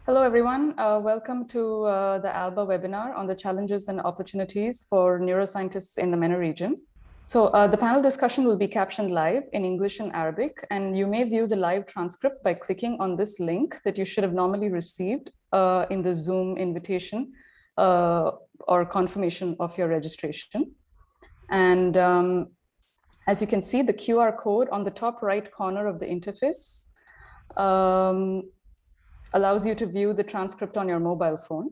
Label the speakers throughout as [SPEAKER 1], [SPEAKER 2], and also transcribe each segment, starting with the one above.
[SPEAKER 1] Hello, everyone. Welcome to the ALBA webinar on the challenges and opportunities for neuroscientists in the MENA region. So the panel discussion will be captioned live in English and Arabic, and you may view the live transcript by clicking on this link that you should have normally received in the Zoom invitation or confirmation of your registration. And as you can see, the QR code on the top right corner of the interface allows you to view the transcript on your mobile phone.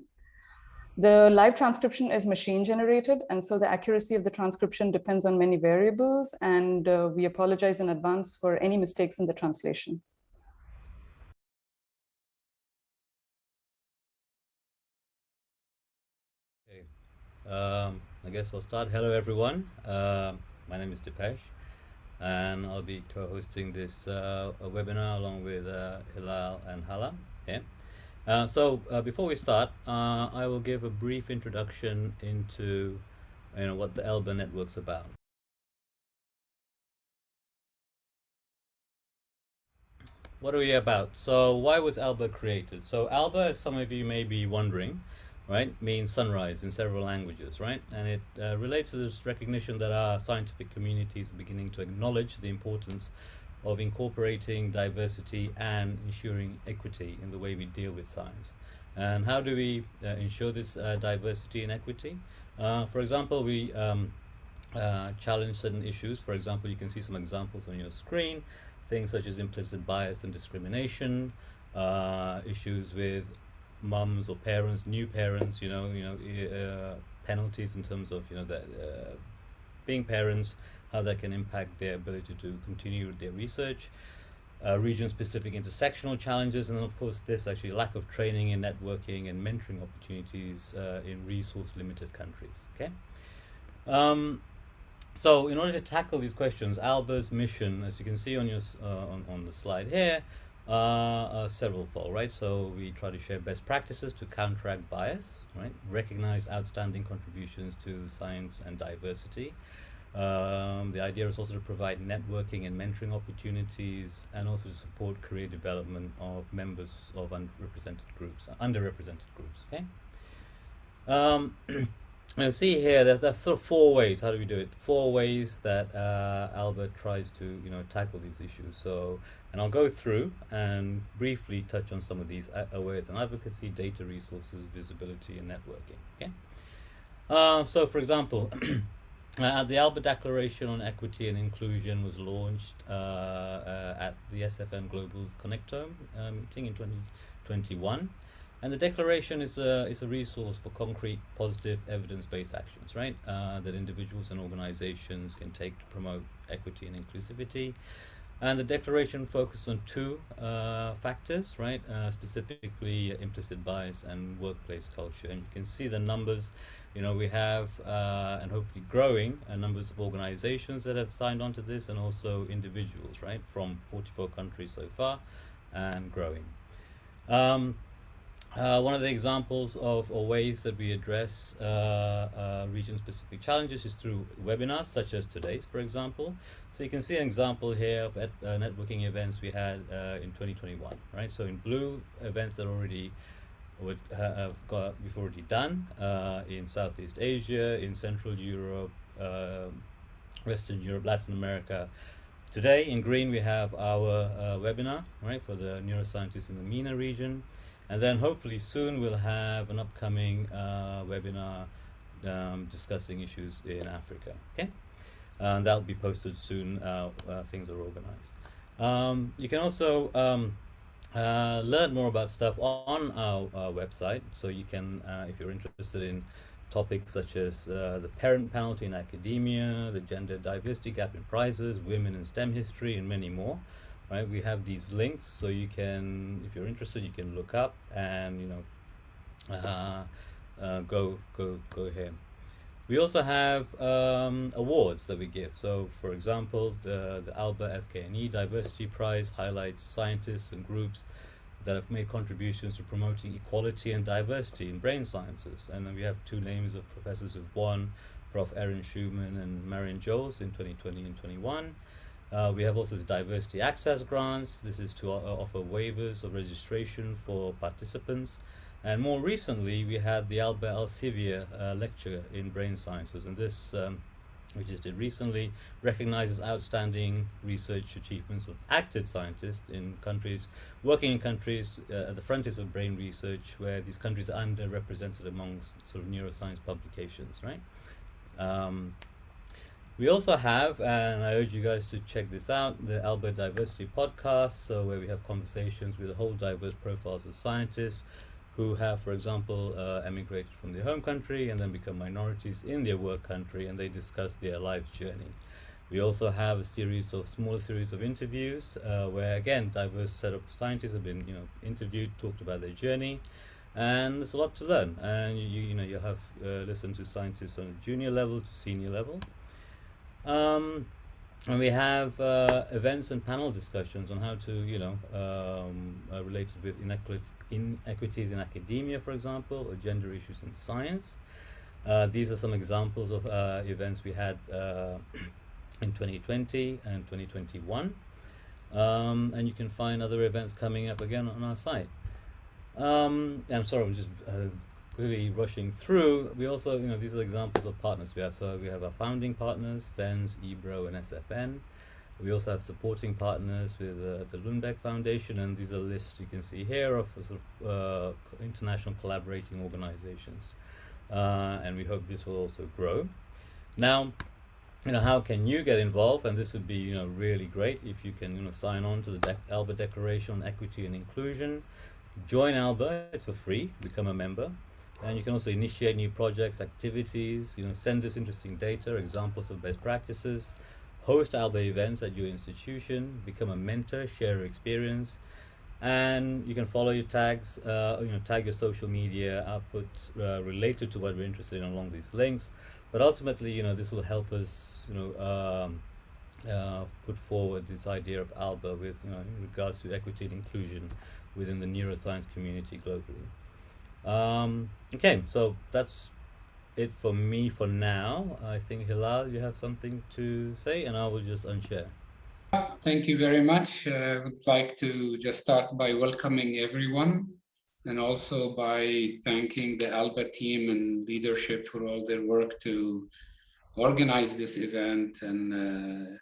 [SPEAKER 1] The live transcription is machine generated, and so the accuracy of the transcription depends on many variables, and we apologize in advance for any mistakes in the translation.
[SPEAKER 2] Okay. I guess I'll start. Hello, everyone. My name is Dipesh, and I'll be co-hosting this webinar along with Hilal and Hala. Okay. So before we start, I will give a brief introduction into what the ALBA network's about. What are we about? So why was ALBA created? So ALBA, as some of you may be wondering, right, means sunrise in several languages, right? And it relates to this recognition that our scientific community is beginning to acknowledge the importance of incorporating diversity and ensuring equity in the way we deal with science. And how do we ensure this diversity and equity? For example, we challenge certain issues. For example, you can see some examples on your screen, things such as implicit bias and discrimination, issues with mums or parents, new parents, penalties in terms of being parents, how that can impact their ability to continue their research, region-specific intersectional challenges, and of course this actually lack of training and networking and mentoring opportunities in resource-limited countries. Okay. So in order to tackle these questions, ALBA's mission, as you can see on your on the slide here, are several-fold, right? So we try to share best practices to counteract bias, right? Recognize outstanding contributions to science and diversity. The idea is also to provide networking and mentoring opportunities, and also to support career development of members of underrepresented groups. Okay. And see here, there's sort of four ways. How do we do it? Four ways that ALBA tries to tackle these issues. So, and I'll go through and briefly touch on some of these awareness and advocacy, data resources, visibility, and networking. Okay. So, for example. The ALBA Declaration on Equity and Inclusion was launched at the SFN Global Connectome meeting in 2021. And the declaration is a resource for concrete, positive, evidence-based actions, right? That individuals and organizations can take to promote equity and inclusivity. And the declaration focuses on two factors, right? Specifically implicit bias and workplace culture. And you can see the numbers. We have, and hopefully growing, numbers of organizations that have signed on to this, and also individuals, right, from 44 countries so far, and growing. One of the examples of or ways that we address region-specific challenges is through webinars, such as today's, for example. So you can see an example here of networking events we had in 2021, right? So in blue, events that already we've already done in Southeast Asia, in Central Europe, Western Europe, Latin America. Today in green we have our webinar, right, for the neuroscientists in the MENA region, and then hopefully soon we'll have an upcoming webinar discussing issues in Africa. Okay, and that'll be posted soon. Things are organized. You can also learn more about stuff on our website, so you can, if you're interested in topics such as the parent penalty in academia, the gender diversity gap in prizes, women in STEM history, and many more, right? We have these links, so you can, if you're interested, you can look up and go here. We also have awards that we give. So, for example, the ALBA FK&E Diversity Prize highlights scientists and groups that have made contributions to promoting equality and diversity in brain sciences. And then we have two names of professors who've won, Prof. Erin Schumann and Marion Joles in 2020 and 21. We have also the diversity access grants. This is to offer waivers of registration for participants. And more recently, we had the ALBA Elsevier lecture in brain sciences. And this, we just did recently, recognizes outstanding research achievements of active scientists in countries, working in countries at the frontiers of brain research, where these countries are underrepresented amongst sort of neuroscience publications, right? We also have, and I urge you guys to check this out, the ALBA Diversity Podcast, so where we have conversations with a whole diverse profiles of scientists who have, for example, emigrated from their home country and then become minorities in their work country, and they discuss their life journey. We also have a smaller series of interviews where, again, diverse set of scientists have been, interviewed, talked about their journey, and there's a lot to learn. And you'll have listened to scientists on a junior level to senior level. And we have events and panel discussions on how to, relate it with inequities in academia, for example, or gender issues in science. These are some examples of events we had in 2020 and 2021. And you can find other events coming up again on our site. I'm sorry, I'm just quickly rushing through. We also, these are examples of partners we have. So we have our founding partners, VENS, EBRO, and SFN. We also have supporting partners with the Lundbeck Foundation, and these are lists you can see here of sort of international collaborating organizations. And we hope this will also grow. Now, how can you get involved? And this would be, really great if you can, sign on to the ALBA Declaration on Equity and Inclusion. Join ALBA, it's for free, become a member. And you can also initiate new projects, activities, send us interesting data, examples of best practices, host ALBA events at your institution, become a mentor, share your experience, and you can follow your tags, tag your social media outputs related to what we're interested in along these links. But ultimately, this will help us, put forward this idea of ALBA with, in regards to equity and inclusion within the neuroscience community globally. Okay, so that's it for me for now. I think, Hilal, you have something to say, and I will just unshare.
[SPEAKER 3] Thank you very much. I would like to just start by welcoming everyone, and also by thanking the ALBA team and leadership for all their work to organize this event and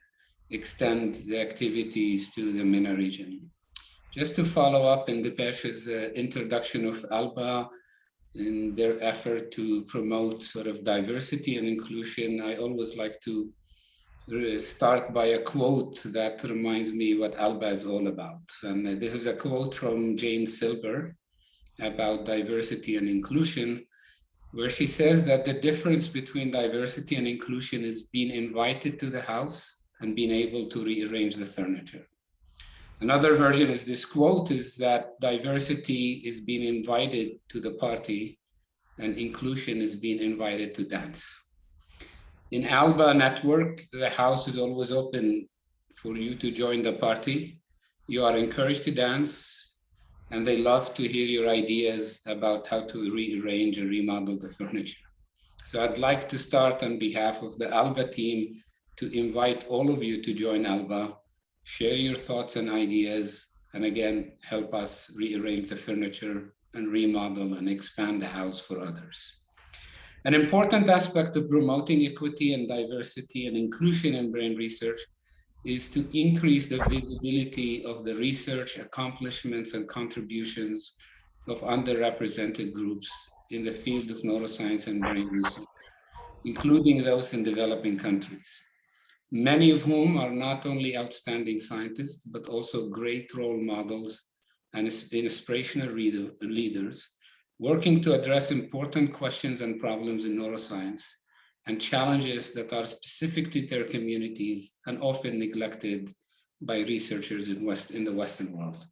[SPEAKER 3] extend the activities to the MENA region. Just to follow up in Dipesh's introduction of ALBA in their effort to promote sort of diversity and inclusion, I always like to start by a quote that reminds me what ALBA is all about. And this is a quote from Jane Silber about diversity and inclusion, where she says that the difference between diversity and inclusion is being invited to the house and being able to rearrange the furniture. Another version is this quote is that diversity is being invited to the party and inclusion is being invited to dance. In ALBA network, the house is always open for you to join the party. You are encouraged to dance, and they love to hear your ideas about how to rearrange and remodel the furniture. So I'd like to start on behalf of the ALBA team to invite all of you to join ALBA, share your thoughts and ideas, and again, help us rearrange the furniture and remodel and expand the house for others. An important aspect of promoting equity and diversity and inclusion in brain research is to increase the visibility of the research accomplishments and contributions of underrepresented groups in the field of neuroscience and brain research, including those in developing countries, many of whom are not only outstanding scientists, but also great role models and inspirational leaders, working to address important questions and problems in neuroscience and challenges that are specific to their communities and often neglected by researchers in the Western world.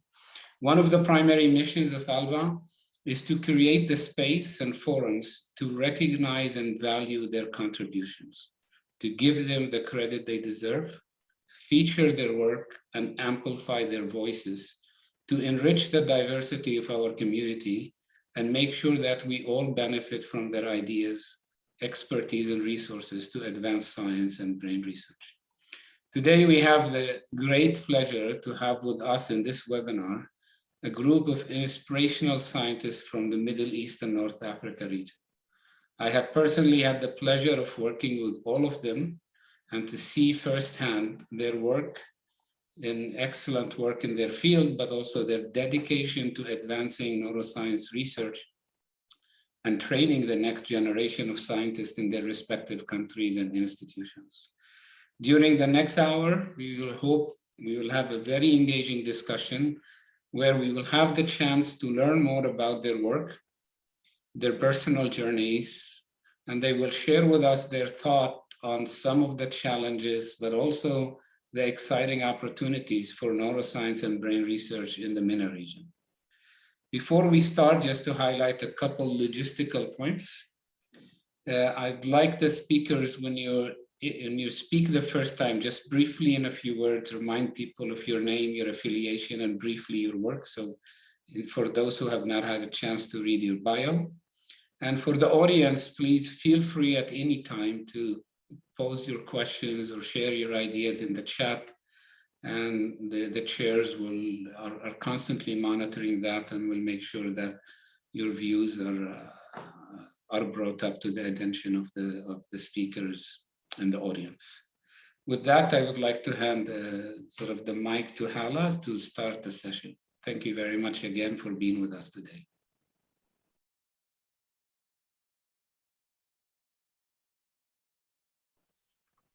[SPEAKER 3] One of the primary missions of ALBA is to create the space and forums to recognize and value their contributions, to give them the credit they deserve, feature their work, and amplify their voices, to enrich the diversity of our community and make sure that we all benefit from their ideas, expertise, and resources to advance science and brain research. Today, we have the great pleasure to have with us in this webinar a group of inspirational scientists from the Middle East and North Africa region. I have personally had the pleasure of working with all of them and to see firsthand their work, in excellent work in their field, but also their dedication to advancing neuroscience research and training the next generation of scientists in their respective countries and institutions. During the next hour, we will have a very engaging discussion where we will have the chance to learn more about their work, their personal journeys, and they will share with us their thought on some of the challenges, but also the exciting opportunities for neuroscience and brain research in the MENA region. Before we start, just to highlight a couple logistical points, I'd like the speakers, when you speak the first time, just briefly in a few words, remind people of your name, your affiliation, and briefly your work. So for those who have not had a chance to read your bio. And for the audience, please feel free at any time to pose your questions or share your ideas in the chat. And the chairs are constantly monitoring that and will make sure that your views are brought up to the attention of the speakers and the audience. With that, I would like to hand sort of the mic to Hala to start the session. Thank you very much again for being with us today.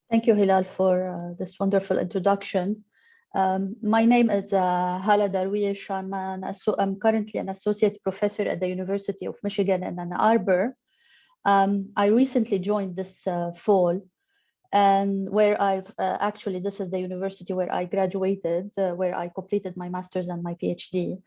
[SPEAKER 4] Thank you, Hilal, for this wonderful introduction. My name is Hala Darwish. I'm currently an associate professor at the University of Michigan in Ann Arbor. I recently joined this fall, and where I've actually, this is the university where I graduated, where I completed my master's and my PhD.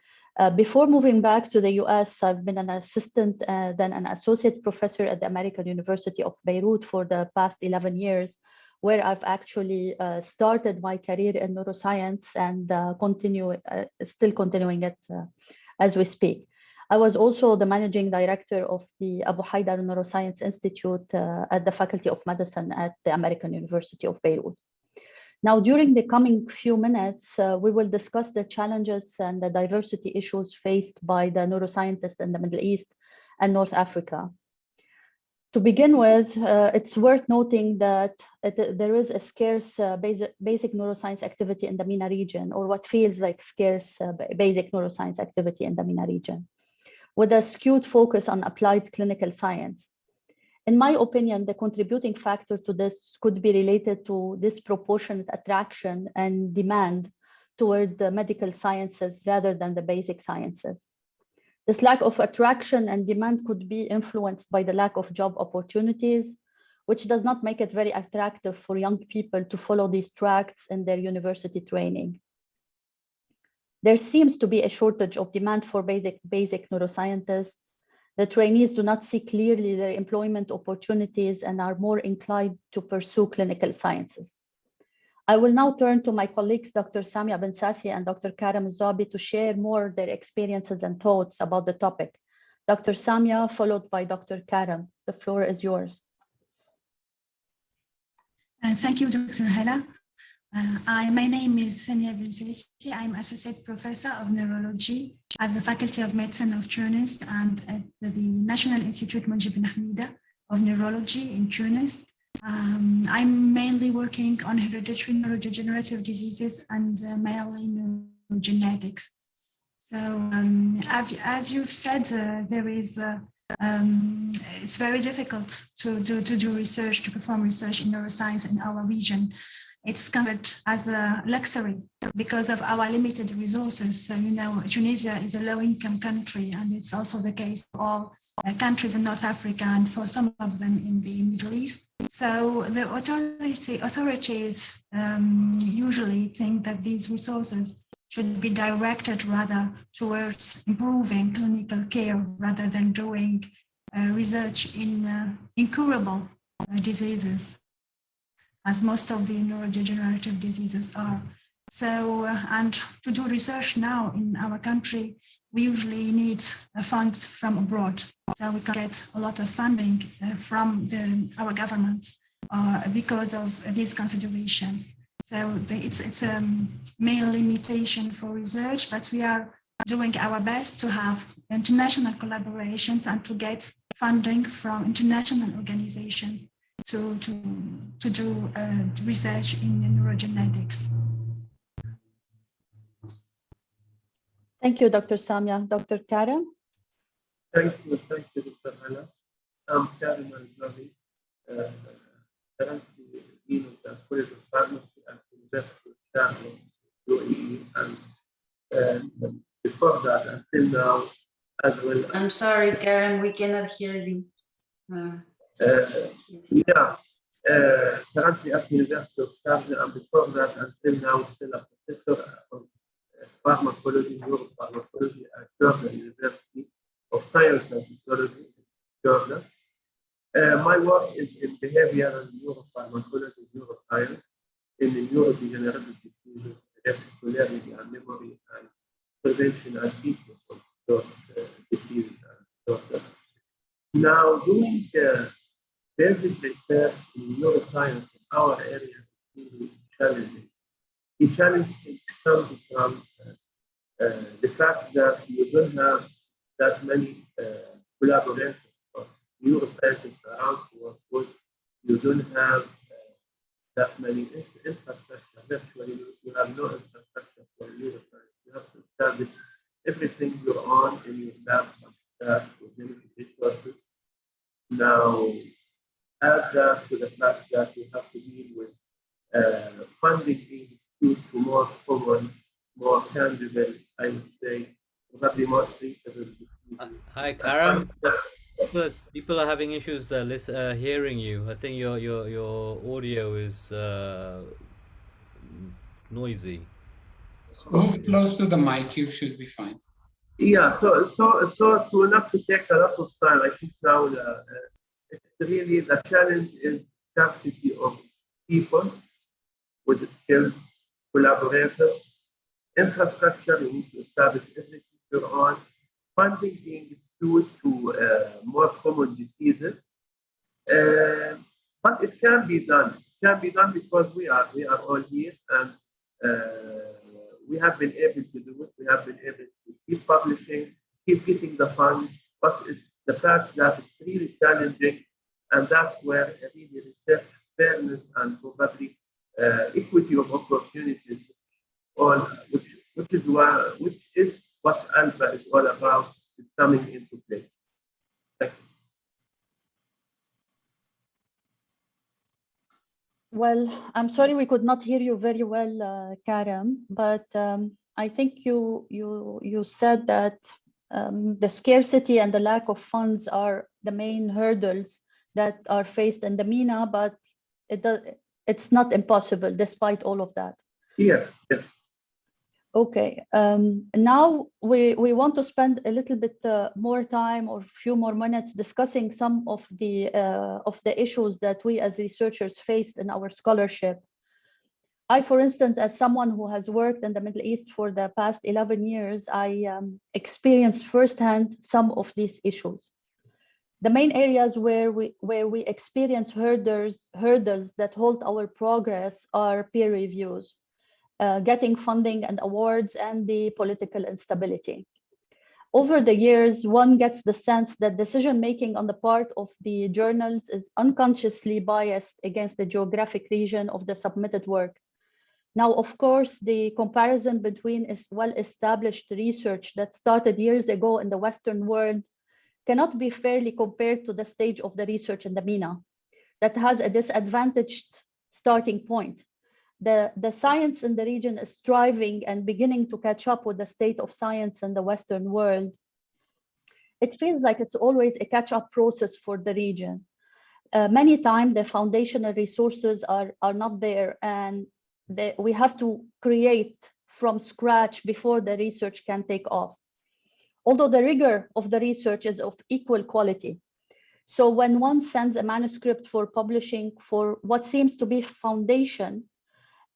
[SPEAKER 4] Before moving back to the US, I've been an assistant, then an associate professor at the American University of Beirut for the past 11 years, where I've actually started my career in neuroscience and still continuing it as we speak. I was also the managing director of the Abu Haidar Neuroscience Institute at the Faculty of Medicine at the American University of Beirut. Now, during the coming few minutes, we will discuss the challenges and the diversity issues faced by the neuroscientists in the Middle East and North Africa. To begin with, it's worth noting that there is a scarce basic neuroscience activity in the MENA region, or what feels like scarce basic neuroscience activity in the MENA region, with a skewed focus on applied clinical science. In my opinion, the contributing factor to this could be related to disproportionate attraction and demand toward the medical sciences rather than the basic sciences. This lack of attraction and demand could be influenced by the lack of job opportunities, which does not make it very attractive for young people to follow these tracks in their university training. There seems to be a shortage of demand for basic neuroscientists. The trainees do not see clearly their employment opportunities and are more inclined to pursue clinical sciences. I will now turn to my colleagues, Dr. Samia Bensassi and Dr. Karem Al-Zoubi, to share more their experiences and thoughts about the topic. Dr. Samia, followed by Dr. Karem. The floor is yours.
[SPEAKER 5] Thank you, Dr. Hala. My name is Samia Bensassi. I'm Associate Professor of Neurology at the Faculty of Medicine of Tunis and at the National Institute Mujib bin Hamida of Neurology in Tunis. I'm mainly working on hereditary neurodegenerative diseases and mainly neurogenetics. So as you've said, it's very difficult to do research, to perform research in neuroscience in our region. It's covered as a luxury because of our limited resources. So, Tunisia is a low-income country, and it's also the case for all countries in North Africa and for some of them in the Middle East. So the authorities usually think that these resources should be directed rather towards improving clinical care rather than doing research in incurable diseases, as most of the neurodegenerative diseases are. So, and to do research now in our country, we usually need funds from abroad. So we can get a lot of funding from our government because of these considerations. So it's a main limitation for research, but we are doing our best to have international collaborations and to get funding from international organizations to do research in neurogenetics.
[SPEAKER 4] Thank you, Dr. Samia. Dr. Karem?
[SPEAKER 6] Thank you, Dr. Hala. I'm Karem Al-Zoubi, currently Dean of the College of Pharmacy at the University of Sharjah, UAE, and before that, until now, as well.
[SPEAKER 7] I'm sorry, Karem, we cannot hear you.
[SPEAKER 6] Currently at the University of Sharjah, and before that, until now, still a professor of pharmacology, neuropharmacology at Georgia University of Science and Technology, Georgia. My work is in behavioral neuropharmacology, neuroscience, in the neurodegenerative diseases, epilepsy, learning and memory, and prevention and treatment of those diseases and disorders. Now, doing basic research in neuroscience in our area is really challenging. The challenge comes from the fact that you don't have that many collaborators or neuroscientists around to work with. You don't have that many infrastructure. Virtually, you have no infrastructure for neuroscience. You have to establish everything you're on in your lab with limited resources. Now, add that to the fact that you have to deal with funding being skewed to more common, more tangible, I would say, probably more treatable.
[SPEAKER 2] Hi, Karem. People are having issues hearing you. I think your audio is noisy.
[SPEAKER 3] Move close to the mic, you should be fine.
[SPEAKER 6] Yeah, so to not to take a lot of time, I think now it's really the challenge is scarcity of people with skills, collaborators, infrastructure. You need to establish everything you're on, funding being skewed to more common diseases, but it can be done. It can be done because we are all here, and we have been able to do it. We have been able to keep publishing, keep getting the funds, but it's the fact that it's really challenging, and that's where really research fairness and probably equity of opportunities, which is what ALBA is all about, is coming into play. Thank you.
[SPEAKER 4] Well, I'm sorry we could not hear you very well, Karem, but I think you said that the scarcity and the lack of funds are the main hurdles that are faced in the MENA, but it's not impossible despite all of that.
[SPEAKER 6] Yes.
[SPEAKER 4] Okay, now we want to spend a little bit more time or a few more minutes discussing some of the issues that we as researchers faced in our scholarship. I, for instance, as someone who has worked in the Middle East for the past 11 years, I experienced firsthand some of these issues. The main areas where we experience hurdles that halt our progress are peer reviews, getting funding and awards, and the political instability. Over the years, one gets the sense that decision-making on the part of the journals is unconsciously biased against the geographic region of the submitted work. Now, of course, the comparison between well-established research that started years ago in the Western world cannot be fairly compared to the stage of the research in the MENA that has a disadvantaged starting point. The science in the region is striving and beginning to catch up with the state of science in the Western world. It feels like it's always a catch-up process for the region. Many times the foundational resources are not there, and we have to create from scratch before the research can take off. Although the rigor of the research is of equal quality. So when one sends a manuscript for publishing for what seems to be foundation,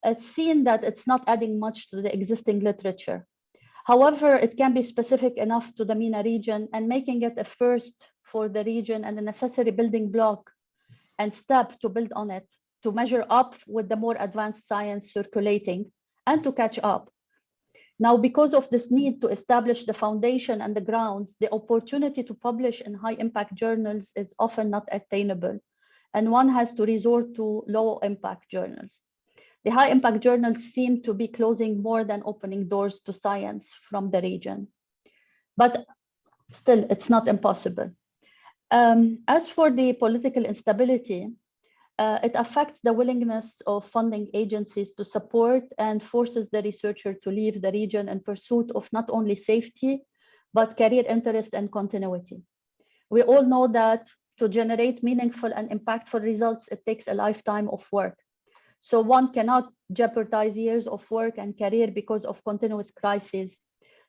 [SPEAKER 4] it's seen that it's not adding much to the existing literature. However, it can be specific enough to the MENA region and making it a first for the region and a necessary building block and step to build on it to measure up with the more advanced science circulating and to catch up. Now, because of this need to establish the foundation and the grounds, the opportunity to publish in high impact journals is often not attainable, and one has to resort to low impact journals. The high impact journals seem to be closing more than opening doors to science from the region. But still, it's not impossible. As for the political instability, it affects the willingness of funding agencies to support and forces the researcher to leave the region in pursuit of not only safety, but career interest and continuity. We all know that to generate meaningful and impactful results, it takes a lifetime of work. So one cannot jeopardize years of work and career because of continuous crises.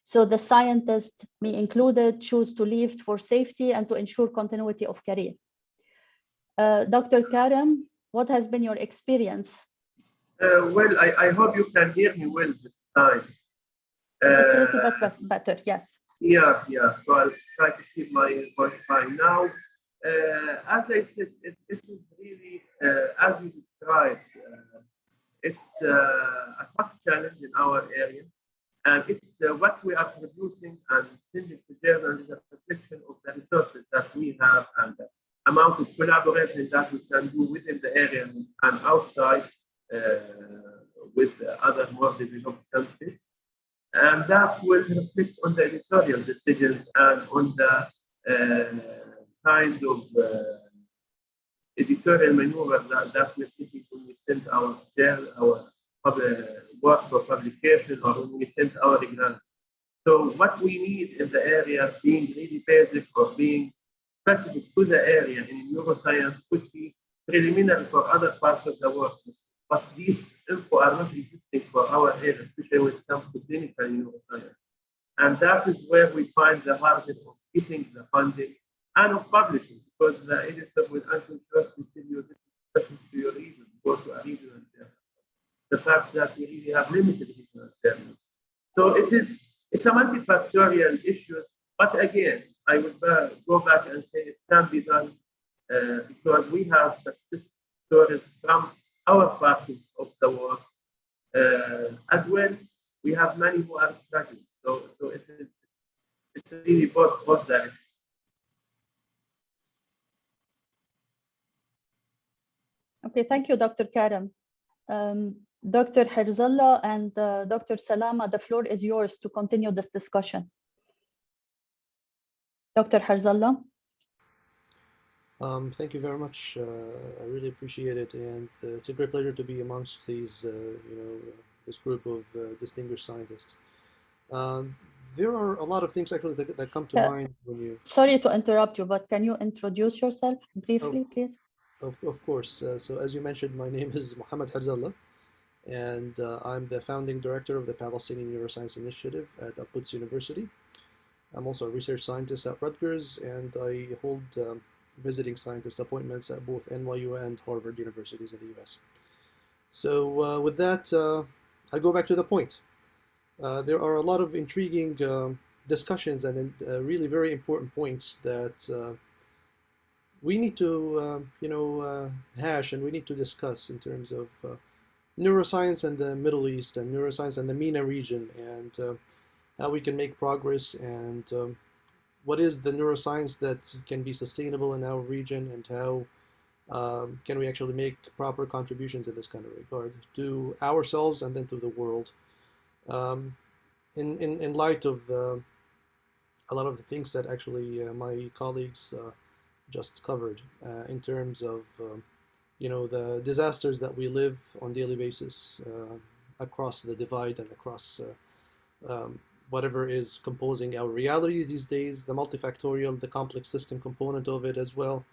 [SPEAKER 4] So the scientists, me included, choose to leave for safety and to ensure continuity of career. Dr. Karem, what has been your experience?
[SPEAKER 6] Well, I hope you can hear me well this time.
[SPEAKER 4] It's a little bit better, yes.
[SPEAKER 6] Yeah. So I'll try to keep my voice fine. Now, as I said, it is really, as you described, it's a tough challenge in our area. And it's what we are producing and sending to journals is a reflection of the resources that we have and the amount of collaboration that we can do within the area and outside with other more developed countries. And that will reflect on the editorial decisions and on the kind of editorial maneuver that we're taking when we send our work for publication or when we send our exams. So what we need in the area being really basic or being specific to the area in neuroscience could be preliminary for other parts of the world. But these info are not existing for our area, especially when it comes to clinical neuroscience. And that is where we find the hardest of getting the funding and of publishing, because the editor will actually first tell you this is specific to your region, go to a regional journal. The fact that we really have limited regional journals. So it's a multifactorial issue, but again, I would go back and say it can be done because we have success stories from our parts of the world. As well, we have many who are struggling. So it's really both directions.
[SPEAKER 4] Okay, thank you, Dr. Karem. Dr. Herzallah and Dr. Salama, the floor is yours to continue this discussion. Dr. Herzallah.
[SPEAKER 8] Thank you very much. I really appreciate it, and it's a great pleasure to be amongst these, this group of distinguished scientists. There are a lot of things actually that come to mind when you.
[SPEAKER 4] Sorry to interrupt you, but can you introduce yourself briefly, please?
[SPEAKER 8] Of course. So as you mentioned, my name is Mohammad Herzallah, and I'm the founding director of the Palestinian Neuroscience Initiative at Al-Quds University. I'm also a research scientist at Rutgers, and I hold visiting scientist appointments at both NYU and Harvard universities in the US. So with that, I go back to the point. There are a lot of intriguing discussions and really very important points that we need to, hash and we need to discuss in terms of neuroscience and the Middle East and neuroscience and the MENA region and how we can make progress and what is the neuroscience that can be sustainable in our region and how can we actually make proper contributions in this kind of regard to ourselves and then to the world. In light of a lot of the things that actually my colleagues just covered in terms of the disasters that we live on a daily basis across the divide and across whatever is composing our realities these days, the multifactorial, the complex system component of it as well,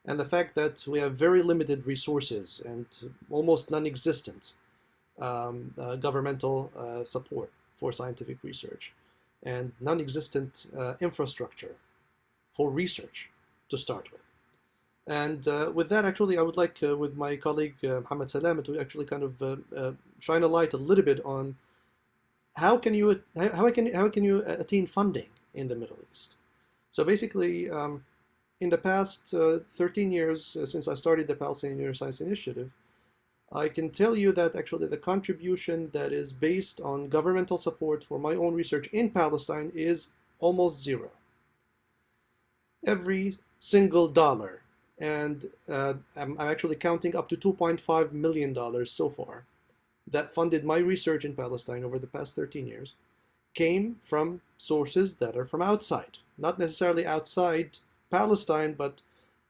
[SPEAKER 8] and the fact that we have very limited resources and almost non-existent governmental support for scientific research and non-existent infrastructure for research to start with. And with that, actually, I would like, with my colleague Mohamed Salama, to actually kind of shine a light a little bit on how can you attain funding in the Middle East. So basically, in the past 13 years since I started the Palestinian Neuroscience Initiative, I can tell you that actually the contribution that is based on governmental support for my own research in Palestine is almost zero. Every single dollar, and I'm actually counting up to $2.5 million so far, that funded my research in Palestine over the past 13 years, came from sources that are from outside, not necessarily outside Palestine, but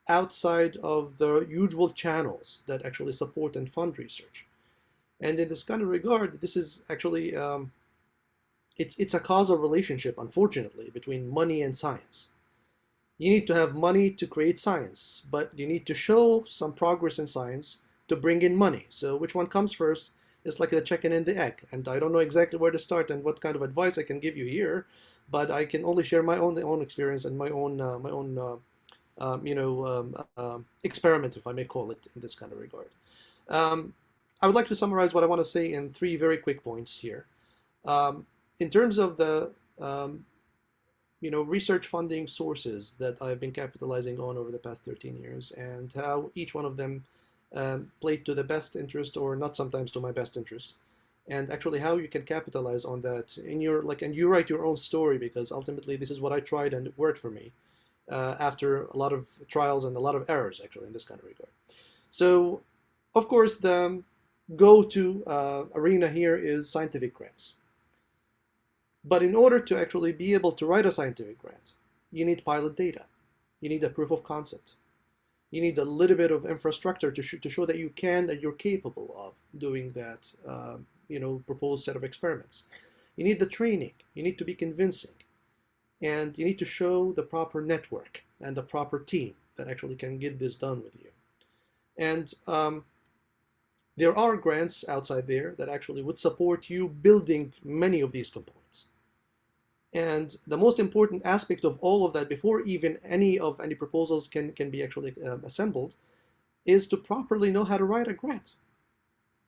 [SPEAKER 8] outside of the usual channels that actually support and fund research. And in this kind of regard, this is actually, it's a causal relationship, unfortunately, between money and science. You need to have money to create science, but you need to show some progress in science to bring in money. So which one comes first? It's like the chicken and the egg. And I don't know exactly where to start and what kind of advice I can give you here, but I can only share my own experience and my own experiment, if I may call it, in this kind of regard. I would like to summarize what I want to say in 3 very quick points here. In terms of the research funding sources that I've been capitalizing on over the past 13 years, and how each one of them played to the best interest or not sometimes to my best interest, and actually how you can capitalize on that in your, and you write your own story, because ultimately this is what I tried and it worked for me after a lot of trials and a lot of errors actually in this kind of regard. So of course the go-to arena here is scientific grants. But in order to actually be able to write a scientific grant, you need pilot data. You need a proof of concept. You need a little bit of infrastructure to show that you can, that you're capable of doing that, proposed set of experiments. You need the training. You need to be convincing. And you need to show the proper network and the proper team that actually can get this done with you. And there are grants outside there that actually would support you building many of these components. And the most important aspect of all of that, before even any proposals can be actually assembled, is to properly know how to write a grant,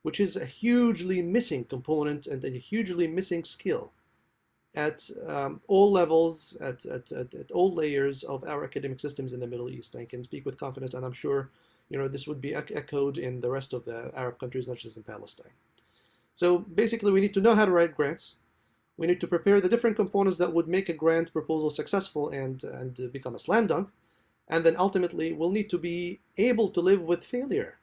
[SPEAKER 8] which is a hugely missing component and a hugely missing skill at all levels, at all layers of our academic systems in the Middle East. I can speak with confidence, and I'm sure this would be echoed in the rest of the Arab countries, not just in Palestine. So basically, we need to know how to write grants. We need to prepare the different components that would make a grant proposal successful and become a slam dunk. And then ultimately, we'll need to be able to live with failure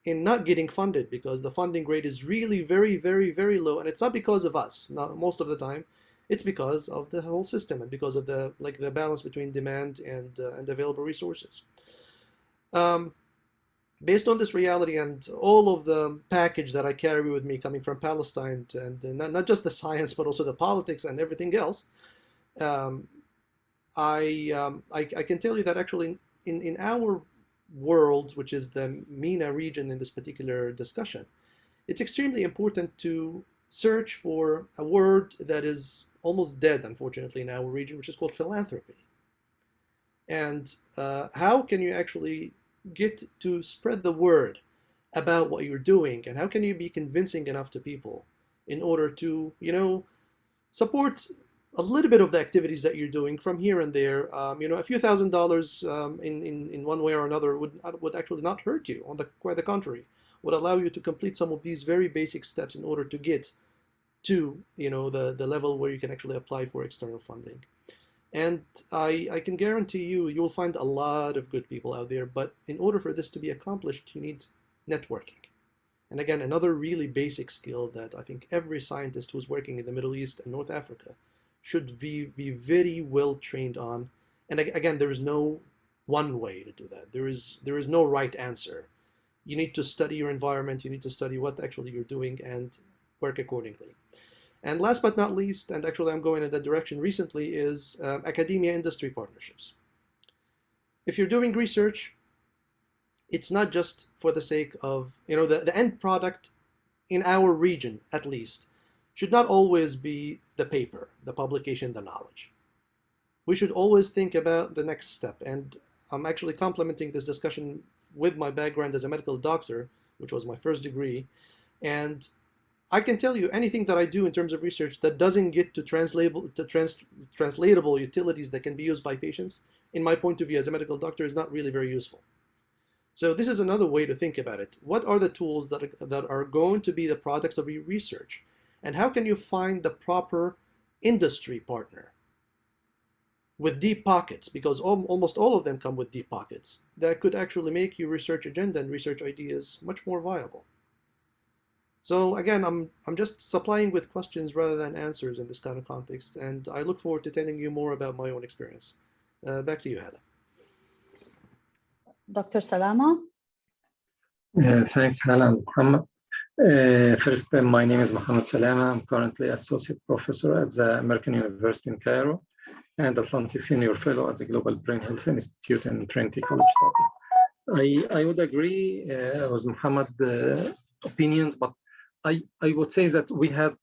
[SPEAKER 8] in not getting funded, because the funding rate is really very, very, very low. And it's not because of us. Not most of the time. It's because of the whole system and because of the balance between demand and available resources. Based on this reality and all of the package that I carry with me coming from Palestine, and not just the science, but also the politics and everything else, I can tell you that actually in our world, which is the MENA region in this particular discussion, it's extremely important to search for a word that is almost dead, unfortunately, in our region, which is called philanthropy. And how can you actually get to spread the word about what you're doing, and how can you be convincing enough to people in order to, support a little bit of the activities that you're doing from here and there. A few $1,000s in one way or another would actually not hurt you. Quite the contrary, would allow you to complete some of these very basic steps in order to get to the level where you can actually apply for external funding. And I can guarantee you'll find a lot of good people out there, but in order for this to be accomplished, you need networking. And again, another really basic skill that I think every scientist who's working in the Middle East and North Africa should be very well trained on. And again, there is no one way to do that. There is no right answer. You need to study your environment, you need to study what actually you're doing and work accordingly. And last but not least, and actually I'm going in that direction recently, is academia-industry partnerships. If you're doing research, it's not just for the sake of, the end product in our region, at least, should not always be the paper, the publication, the knowledge. We should always think about the next step. And I'm actually complementing this discussion with my background as a medical doctor, which was my first degree. And I can tell you anything that I do in terms of research that doesn't get to translatable utilities that can be used by patients, in my point of view as a medical doctor, is not really very useful. So this is another way to think about it. What are the tools that are going to be the products of your research? And how can you find the proper industry partner with deep pockets? Because almost all of them come with deep pockets that could actually make your research agenda and research ideas much more viable. So again, I'm just supplying with questions rather than answers in this kind of context, and I look forward to telling you more about my own experience. Back to you, Hala.
[SPEAKER 4] Dr. Salama.
[SPEAKER 9] Thanks, Hala and Mohammad. First, my name is Mohamed Salama. I'm currently Associate Professor at the American University in Cairo and Atlantic Senior Fellow at the Global Brain Health Institute in Trinity College Dublin. I would agree with Mohammed's opinions, but I would say that we have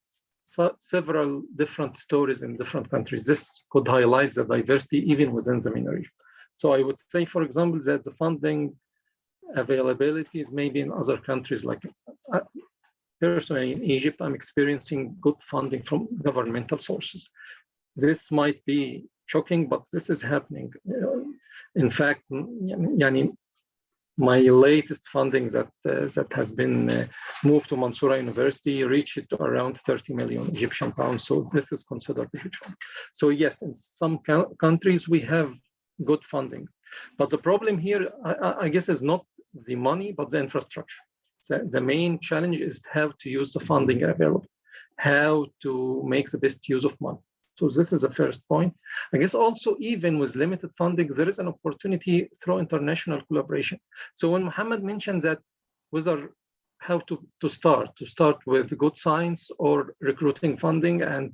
[SPEAKER 9] several different stories in different countries. This could highlight the diversity even within the MENA region. So I would say, for example, that the funding availabilities maybe in other countries, like personally in Egypt, I'm experiencing good funding from governmental sources. This might be shocking, but this is happening. In fact, my latest funding that has been moved to Mansoura University reached around 30 million Egyptian pounds. So this is considered a huge fund. So yes, in some countries we have good funding, but the problem here, I guess, is not the money, but the infrastructure. So the main challenge is how to use the funding available, how to make the best use of money. So this is the first point. I guess also, even with limited funding, there is an opportunity through international collaboration. So when Mohammad mentioned that whether how to start with good science or recruiting funding and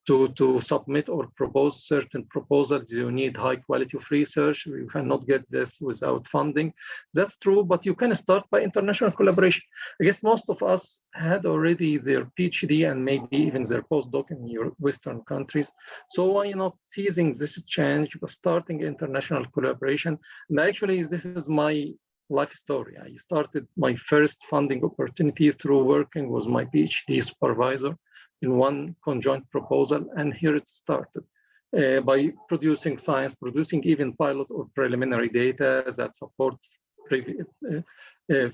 [SPEAKER 9] to submit or propose certain proposals, you need high quality of research. You cannot get this without funding. That's true, but you can start by international collaboration. I guess most of us had already their PhD and maybe even their postdoc in your Western countries. So why not seizing this change by starting international collaboration? And actually, this is my life story. I started my first funding opportunities through working with my PhD supervisor in one conjoint proposal, and here it started by producing science, producing even pilot or preliminary data that support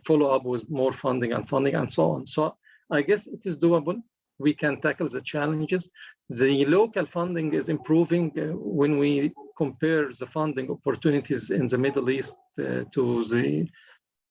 [SPEAKER 9] follow up with more funding and so on. So I guess it is doable. We can tackle the challenges. The local funding is improving when we compare the funding opportunities in the Middle East to the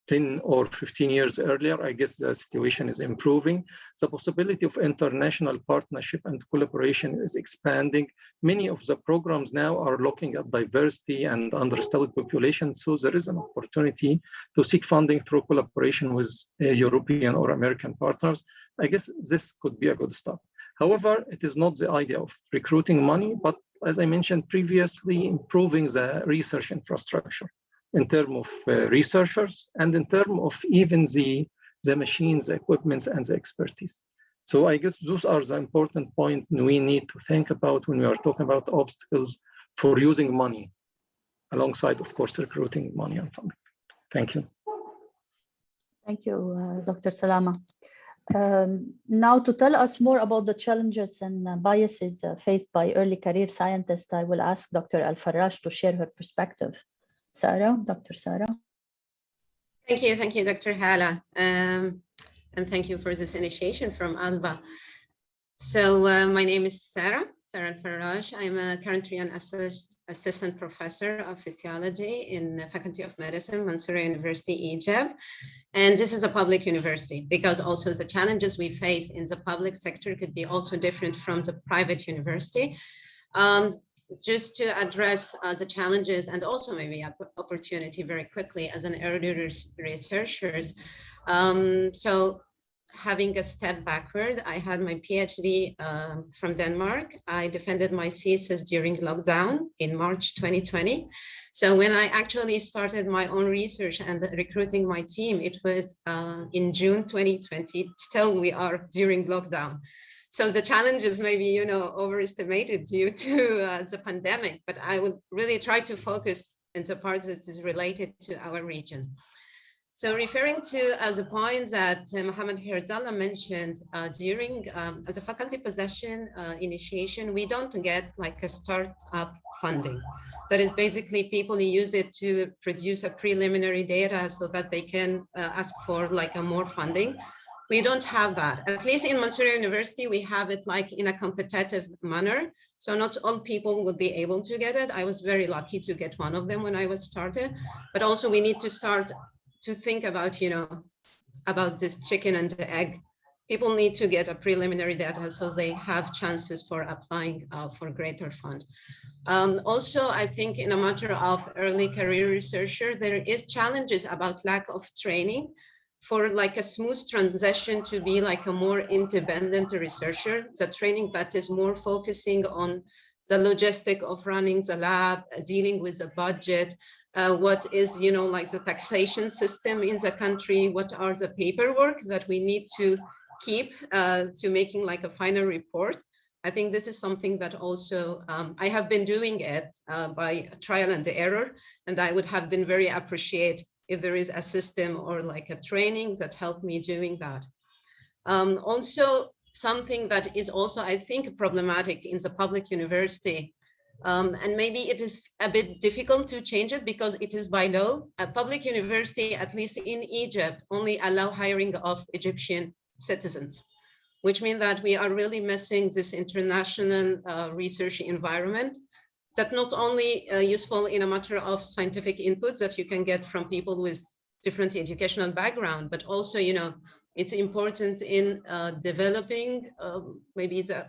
[SPEAKER 9] 10 or 15 years earlier. I guess the situation is improving. The possibility of international partnership and collaboration is expanding. Many of the programs now are looking at diversity and understudied population. So there is an opportunity to seek funding through collaboration with European or American partners. I guess this could be a good start. However, it is not the idea of recruiting money, but as I mentioned previously, improving the research infrastructure in terms of researchers and in terms of even the machines, the equipment, and the expertise. So I guess those are the important points we need to think about when we are talking about obstacles for using money, alongside, of course, recruiting money and funding. Thank you.
[SPEAKER 4] Thank you, Dr. Salama. Now, to tell us more about the challenges and biases faced by early career scientists, I will ask Dr. Elfarrash to share her perspective. Sara, Dr. Sara.
[SPEAKER 10] Thank you, Dr. Hala, and thank you for this initiation from ALBA. So my name is Sarah Serenfara. I'm currently an assistant professor of physiology in the Faculty of Medicine, Mansoura University, Egypt. And this is a public university because also the challenges we face in the public sector could be also different from the private university. Just to address the challenges and also maybe opportunity very quickly as an early researchers. So having a step backward, I had my PhD from Denmark. I defended my thesis during lockdown in March 2020. So when I actually started my own research and recruiting my team, it was in June 2020. Still, we are during lockdown. So the challenges maybe, overestimated due to the pandemic, but I would really try to focus in the parts that is related to our region. So referring to the point that Mohamed Herzallah mentioned during, as a faculty possession initiation, we don't get like a startup funding. That is basically people use it to produce a preliminary data so that they can ask for like a more funding. We don't have that. At least in Mansoura University, we have it like in a competitive manner. So not all people will be able to get it. I was very lucky to get one of them when I was started, but also we need to start to think about, about this chicken and the egg. People need to get a preliminary data so they have chances for applying for greater fund. Also, I think in a matter of early career researcher, there is challenges about lack of training for like a smooth transition to be like a more independent researcher, the training that is more focusing on the logistic of running the lab, dealing with the budget, what is, like the taxation system in the country, what are the paperwork that we need to keep to making like a final report. I think this is something that also, I have been doing it by trial and error, and I would have been very appreciate if there is a system or like a training that helped me doing that. Also, something that is also, I think, problematic in the public university, and maybe it is a bit difficult to change it because it is by law. A public university, at least in Egypt, only allow hiring of Egyptian citizens, which means that we are really missing this international research environment that not only useful in a matter of scientific inputs that you can get from people with different educational background, but also, it's important in developing maybe the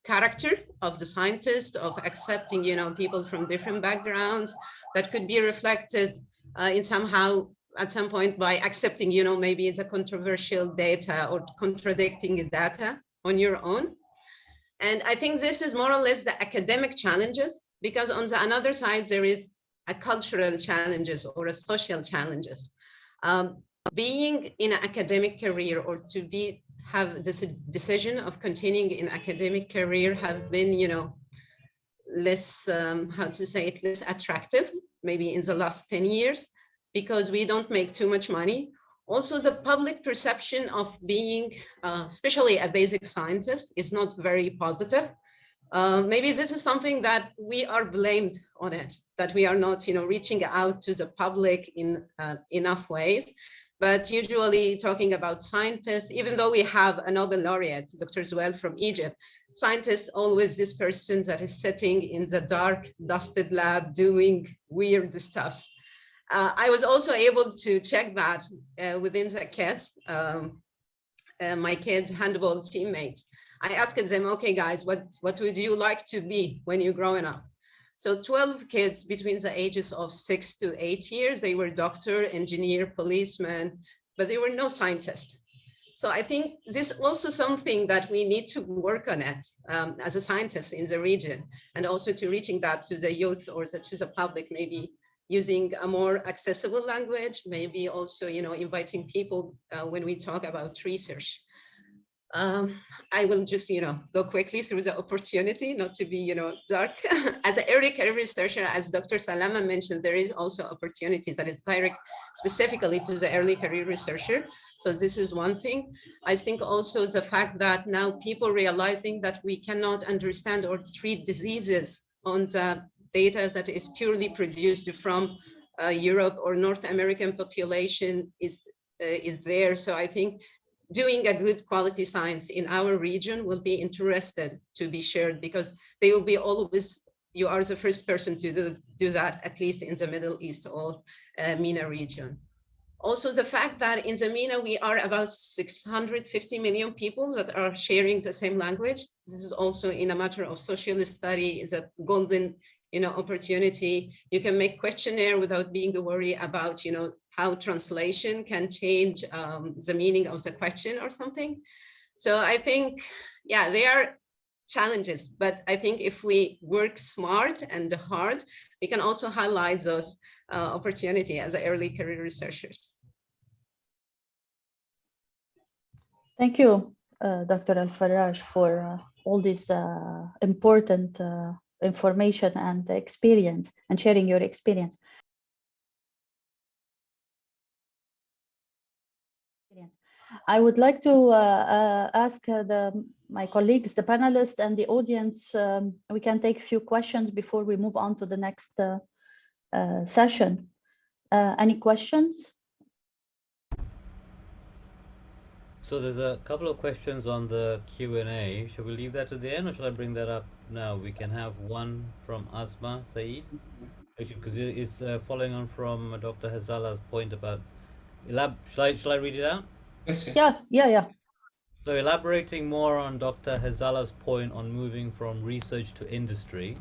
[SPEAKER 10] character of the scientist, of accepting, people from different backgrounds that could be reflected in somehow at some point by accepting, maybe it's a controversial data or contradicting data on your own. And I think this is more or less the academic challenges, because on the another side, there is a cultural challenges or a social challenges. Being in an academic career or to have this decision of continuing in academic career have been, less, less attractive, maybe in the last 10 years, because we don't make too much money. Also, the public perception of being, especially a basic scientist, is not very positive. Maybe this is something that we are blamed on it, that we are not, reaching out to the public in enough ways. But usually talking about scientists, even though we have a Nobel laureate, Dr. Lashuel from Egypt, scientists always this person that is sitting in the dark, dusted lab doing weird stuff. I was also able to check that within the kids, my kids' handball teammates. I asked them, okay, guys, what would you like to be when you're growing up? So 12 kids between the ages of 6 to 8 years, they were doctor, engineer, policeman, but they were no scientist. So I think this is also something that we need to work on it as a scientist in the region, and also to reaching that to the youth or to the public, maybe using a more accessible language, maybe also, inviting people when we talk about research. I will just, go quickly through the opportunity, not to be, dark. As an early career researcher, as Dr. Salama mentioned, there is also opportunities that is direct specifically to the early career researcher. So this is one thing. I think also the fact that now people realizing that we cannot understand or treat diseases on the data that is purely produced from Europe or North American population is there. So I think doing a good quality science in our region will be interested to be shared, because they will be always, you are the first person to do that, at least in the Middle East or MENA region. Also, the fact that in the MENA, we are about 650 million people that are sharing the same language. This is also in a matter of social study, is a golden opportunity. You can make questionnaire without being worried about, how translation can change the meaning of the question or something. So I think, yeah, there are challenges, but I think if we work smart and hard, we can also highlight those opportunity as early career researchers.
[SPEAKER 4] Thank you, Dr. Elfarrash, for all this important information and experience and sharing your experience. I would like to ask my colleagues, the panelists and the audience, we can take a few questions before we move on to the next session. Any questions?
[SPEAKER 2] So there's a couple of questions on the Q&A. Shall we leave that to the end, or shall I bring that up now? We can have one from Asma Saeed, because it's following on from Dr. Herzallah's point about shall I read it out?
[SPEAKER 3] Yes,
[SPEAKER 4] Yeah.
[SPEAKER 2] So elaborating more on Dr. Herzallah's point on moving from research to industry,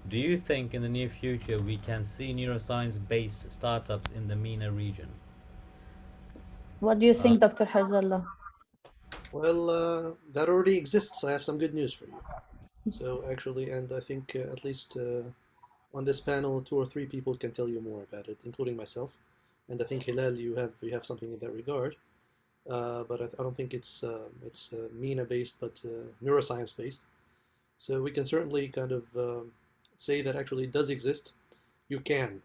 [SPEAKER 2] do you think in the near future we can see neuroscience-based startups in the MENA region?
[SPEAKER 4] What do you think, Dr. Herzallah?
[SPEAKER 8] Well, that already exists. I have some good news for you. So actually, and I think at least on this panel, 2 or 3 people can tell you more about it, including myself. And I think Hilal, you have something in that regard. But I don't think it's MENA based, but neuroscience based. So we can certainly kind of say that actually it does exist. You can,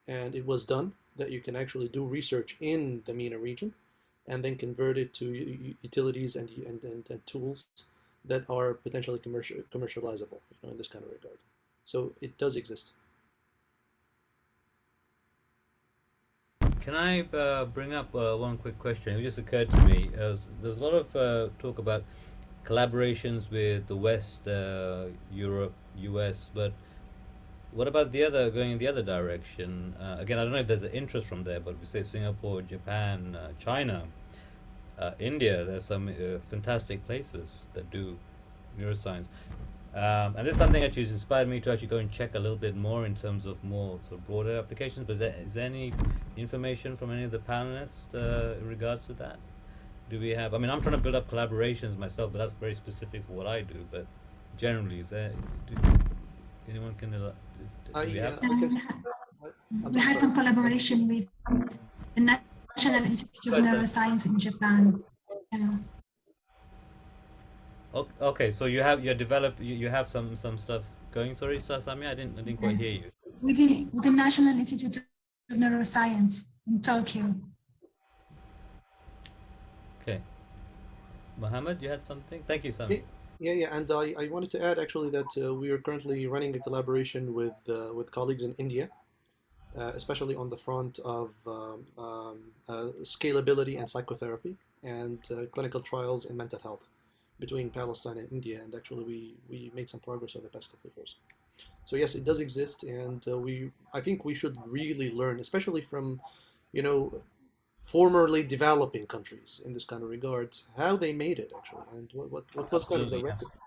[SPEAKER 8] and it was done, that you can actually do research in the MENA region and then convert it to utilities and tools that are potentially commercializable, in this kind of regard. So it does exist.
[SPEAKER 2] Can I bring up one quick question? It just occurred to me. There's a lot of talk about collaborations with the West, Europe, US, but what about going in the other direction? Again, I don't know if there's an interest from there, but we say Singapore, Japan, China, India. There's some fantastic places that do neuroscience. And this is something that has inspired me to actually go and check a little bit more in terms of more sort of broader applications. But is there any information from any of the panelists in regards to that? Do we have? I mean, I'm trying to build up collaborations myself, but that's very specific for what I do. But generally, is there? Anyone can?
[SPEAKER 5] We had some collaboration with the National Institute of Neuroscience in Japan.
[SPEAKER 2] Okay, so you have some stuff going. Sorry, Samia, I didn't quite hear you.
[SPEAKER 5] With the National Institute of Neuroscience in Tokyo.
[SPEAKER 2] Okay, Mohamed, you had something. Thank you, Samia.
[SPEAKER 8] Yeah, and I wanted to add actually that we are currently running a collaboration with colleagues in India, especially on the front of scalability and psychotherapy and clinical trials in mental health between Palestine and India, and actually we made some progress over the past couple of years. So yes, it does exist, and I think we should really learn, especially from, formerly developing countries in this kind of regard, how they made it actually, and what was kind of the recipe.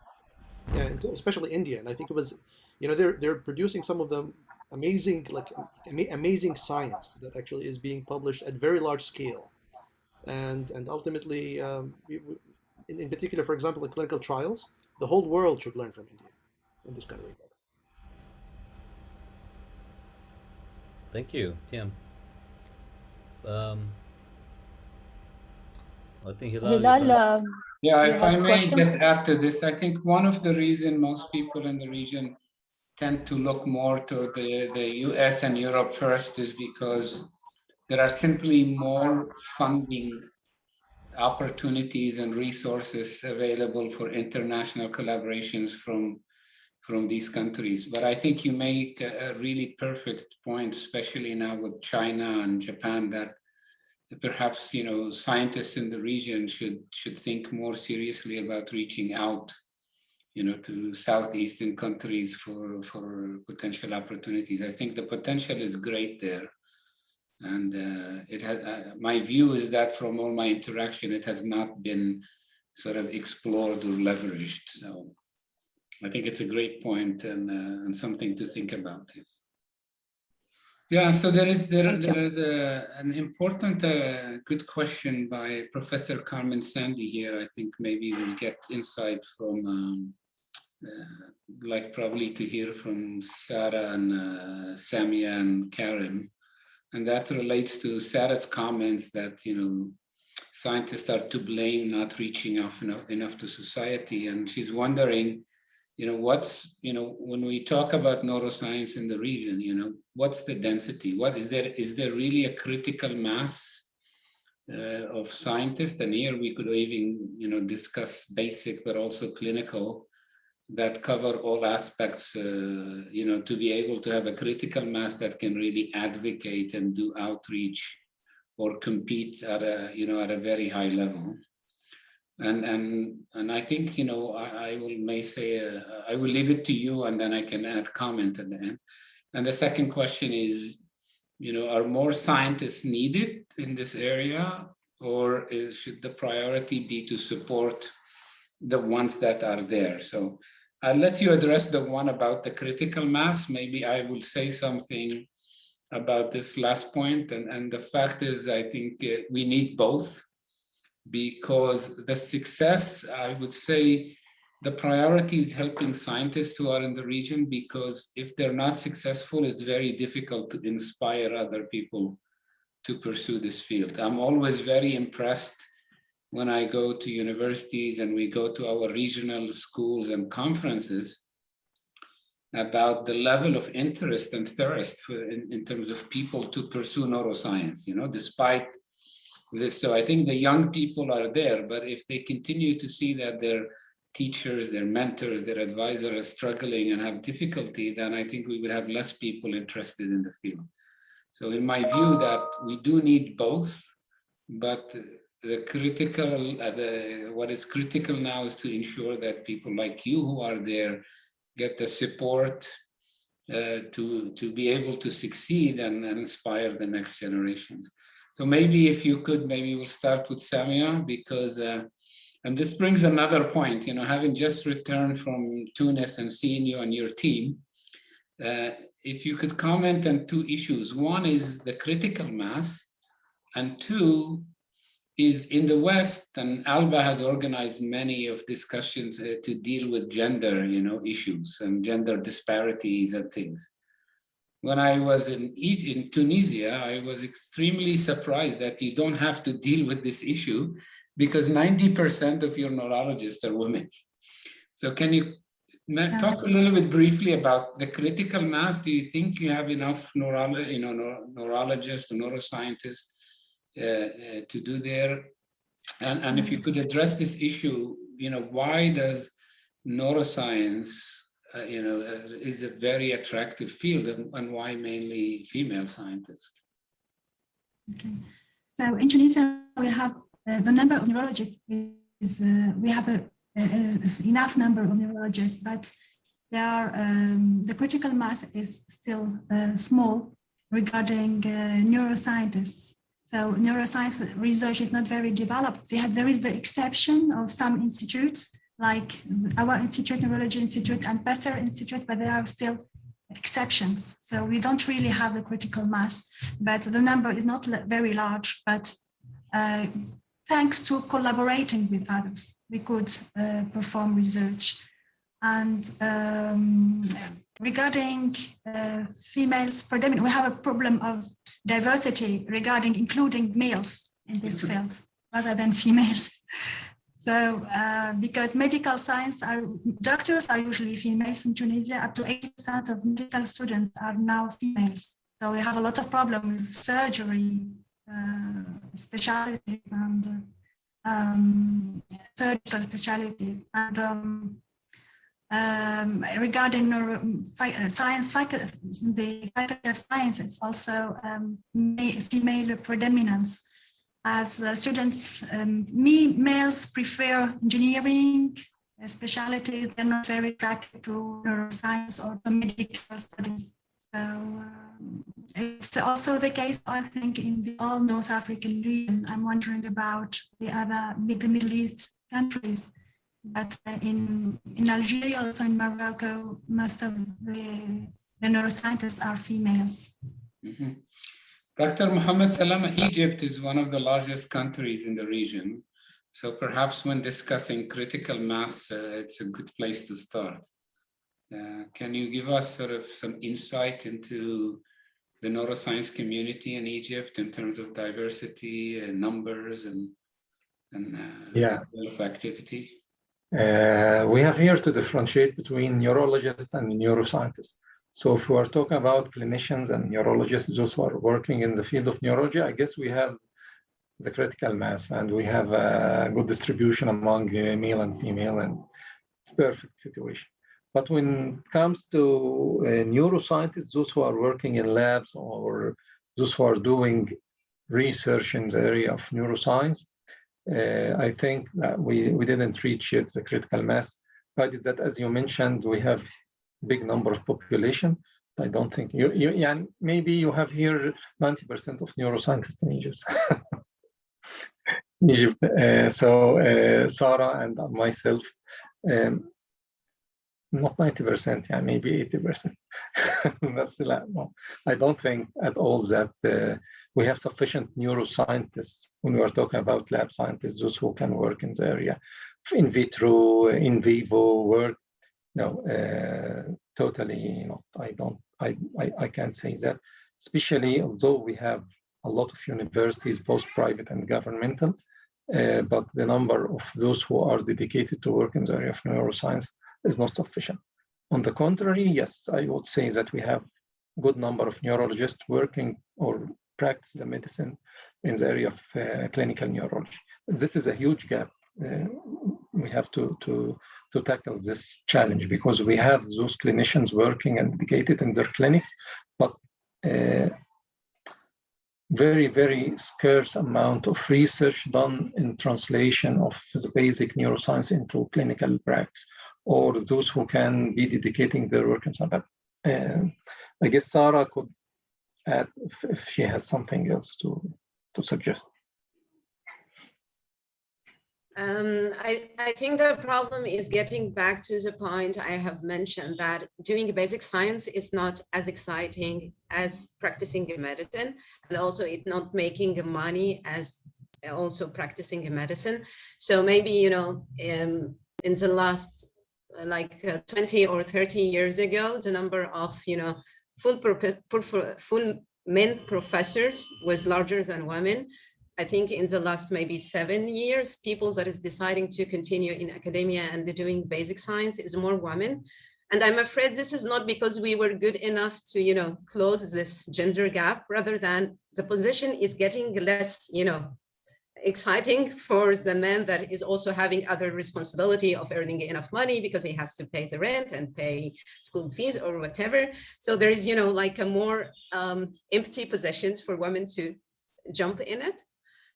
[SPEAKER 8] Yeah, and especially India, and I think it was, they're producing some of the amazing amazing science that actually is being published at very large scale, and ultimately, in particular, for example, in clinical trials, the whole world should learn from India in this kind of regard.
[SPEAKER 2] Thank you, Tim. I think
[SPEAKER 4] Hilal,
[SPEAKER 3] yeah, if I may just add to this, I think one of the reasons most people in the region tend to look more to the US and Europe first is because there are simply more funding opportunities and resources available for international collaborations from these countries. But I think you make a really perfect point, especially now with China and Japan, that perhaps scientists in the region should think more seriously about reaching out to southeastern countries for potential opportunities. I think the potential is great there. And it has, my view is that from all my interaction, it has not been sort of explored or leveraged. So I think it's a great point and something to think about. Yes. Yeah, so there is an important good question by Professor Carmen Sandy here. I think maybe we'll get insight from probably to hear from Sara and Samia and Karem. And that relates to Sarah's comments that, scientists are to blame not reaching enough to society. And she's wondering, when we talk about neuroscience in the region, what's the density? Is there really a critical mass of scientists, and here we could even discuss basic but also clinical that cover all aspects, to be able to have a critical mass that can really advocate and do outreach or compete at a very high level. And I think I will leave it to you, and then I can add comment at the end. And the second question is, are more scientists needed in this area, or should the priority be to support the ones that are there? So I'll let you address the one about the critical mass. Maybe I will say something about this last point. And the fact is, I think we need both, because the success, I would say, the priority is helping scientists who are in the region, because if they're not successful, it's very difficult to inspire other people to pursue this field. I'm always very impressed when I go to universities and we go to our regional schools and conferences about the level of interest and thirst in terms of people to pursue neuroscience, despite this. So I think the young people are there, but if they continue to see that their teachers, their mentors, their advisors are struggling and have difficulty, then I think we would have less people interested in the field. So in my view, that we do need both, but what is critical now is to ensure that people like you who are there get the support to be able to succeed and inspire the next generations. So maybe if you could, maybe we'll start with Samia, because, and this brings another point, having just returned from Tunis and seeing you and your team, if you could comment on two issues. One is the critical mass, and two is in the West, and ALBA has organized many of discussions to deal with gender, issues and gender disparities and things. When I was in Tunisia, I was extremely surprised that you don't have to deal with this issue, because 90% of your neurologists are women. So can you talk a little bit briefly about the critical mass? Do you think you have enough neurologists or neuroscientists to do there? And if you could address this issue, why does neuroscience, is a very attractive field, and why mainly female scientists?
[SPEAKER 5] Okay. So in Tunisia, we have the number of neurologists is we have enough number of neurologists, but there are, the critical mass is still small regarding neuroscientists. So neuroscience research is not very developed. There is the exception of some institutes, like our institute, Neurology Institute and Pasteur Institute, but there are still exceptions. So we don't really have the critical mass, but the number is not very large. But thanks to collaborating with others, we could perform research. And regarding females predominant, we have a problem of diversity regarding including males in this field rather than females. So because medical science, doctors are usually females in Tunisia, up to 80% of medical students are now females. So we have a lot of problems with surgery, specialties and surgical specialties. And regarding science, the faculty of science is also female predominance. As students, males prefer engineering specialties, they're not very attracted to neuroscience or to medical studies. So it's also the case, I think, in the all North African region. I'm wondering about the other Middle East countries. But in Algeria, also in Morocco, most of the neuroscientists are females.
[SPEAKER 3] Mm-hmm. Dr. Mohamed, Salama, Egypt is one of the largest countries in the region. So perhaps when discussing critical mass, it's a good place to start. Can you give us sort of some insight into the neuroscience community in Egypt in terms of diversity and numbers and level of activity?
[SPEAKER 9] We have here to differentiate between neurologists and neuroscientists. So if we are talking about clinicians and neurologists, those who are working in the field of neurology, I guess we have the critical mass, and we have a good distribution among male and female, and it's a perfect situation. But when it comes to neuroscientists, those who are working in labs or those who are doing research in the area of neuroscience, I think that we didn't reach yet the critical mass. But is that, as you mentioned, we have big number of population. I don't think maybe you have here 90% of neuroscientists in Egypt. Sara and myself, not 90%, yeah, maybe 80%. That's still, no, I don't think at all that we have sufficient neuroscientists when we are talking about lab scientists, those who can work in the area, in vitro, in vivo work. No, totally not. I can't say that, especially although we have a lot of universities, both private and governmental, but the number of those who are dedicated to work in the area of neuroscience is not sufficient. On the contrary, yes, I would say that we have a good number of neurologists working or practice the medicine in the area of clinical neurology. This is a huge gap. We have to tackle this challenge because we have those clinicians working and dedicated in their clinics, but very, very scarce amount of research done in translation of the basic neuroscience into clinical practice, or those who can be dedicating their work and so on. I guess Sara could add if she has something else to suggest.
[SPEAKER 10] I think the problem is getting back to the point I have mentioned, that doing basic science is not as exciting as practicing medicine, and also it not making money as also practicing medicine. So maybe, you know, in the last 20 or 30 years ago, the number of, you know, full men professors was larger than women. I think in the last maybe 7 years, people that is deciding to continue in academia and doing basic science is more women. And I'm afraid this is not because we were good enough to, you know, close this gender gap, rather than the position is getting less, you know, exciting for the man that is also having other responsibility of earning enough money because he has to pay the rent and pay school fees or whatever. So there is, you know, like a more empty positions for women to jump in it.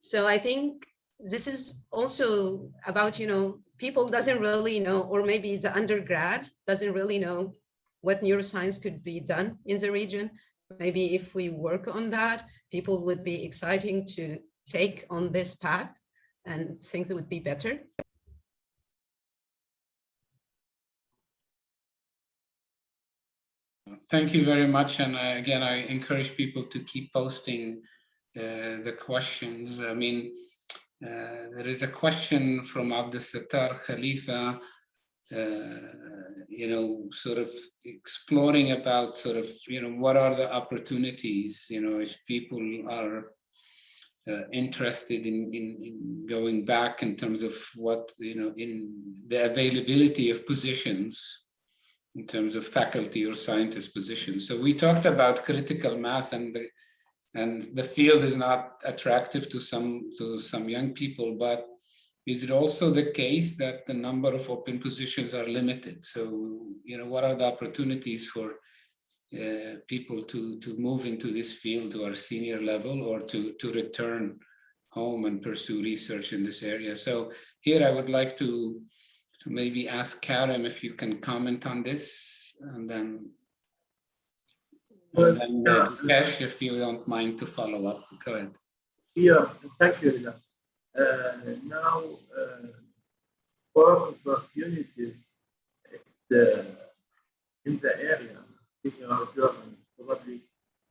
[SPEAKER 10] So I think this is also about, you know, people doesn't really know, or maybe the undergrad doesn't really know what neuroscience could be done in the region. Maybe if we work on that, people would be exciting to take on this path and things would be better.
[SPEAKER 3] Thank you very much. And again, I encourage people to keep posting the questions. I mean, there is a question from Abdel Sattar Khalifa, you know, sort of exploring about sort of, you know, what are the opportunities, you know, if people are interested in going back in terms of what, you know, in the availability of positions in terms of faculty or scientist positions. So we talked about critical mass, and the field is not attractive to some young people, but is it also the case that the number of open positions are limited? So, you know, what are the opportunities for people to move into this field to our senior level, or to return home and pursue research in this area? So here I would like to maybe ask Karem if you can comment on this, and then Dipesh, if you don't mind to follow up. Go ahead.
[SPEAKER 6] Yeah, thank you, Hilal. Now, for opportunities in the area, probably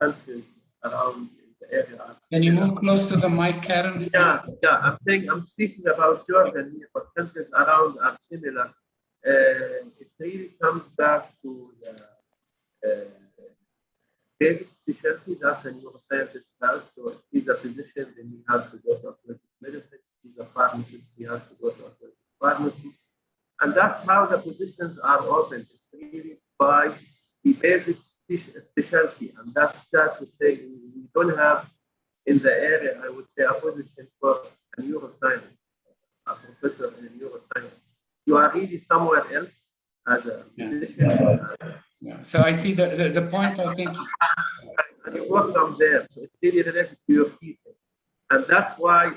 [SPEAKER 6] countries around the area.
[SPEAKER 3] Can you move close to the mic, Karem?
[SPEAKER 6] Yeah. I'm speaking about Jordan here, but countries around are similar. It really comes back to the basic specialty that a neuroscientist has. So if he's a physician, then he has to go to athletic medicine. If he's a pharmacist, he has to go to athletic pharmacy. And that's how the positions are open. It's really by the basic specialty. And that's sad to say we don't have in the area, I would say, a position for neuroscience, a professor in neuroscience. You are really somewhere else as a physician.
[SPEAKER 3] Yeah. So I see the point, I think.
[SPEAKER 6] And you work from there. So it's really related to your thesis. And that's why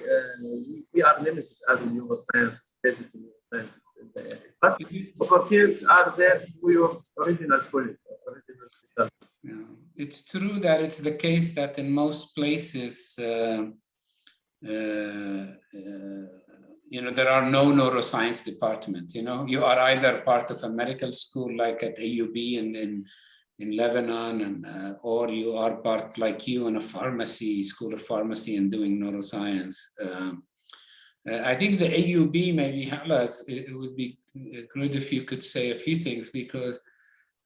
[SPEAKER 6] we are limited as a neuroscience, basically neuroscience in the area. But opportunities are there for your original college, original specialty.
[SPEAKER 3] Yeah. It's true that it's the case that in most places, there are no neuroscience department. You are either part of a medical school like at AUB in Lebanon, or you are part like you in a pharmacy, school of pharmacy, and doing neuroscience. I think the AUB, maybe Hala, it would be good if you could say a few things, because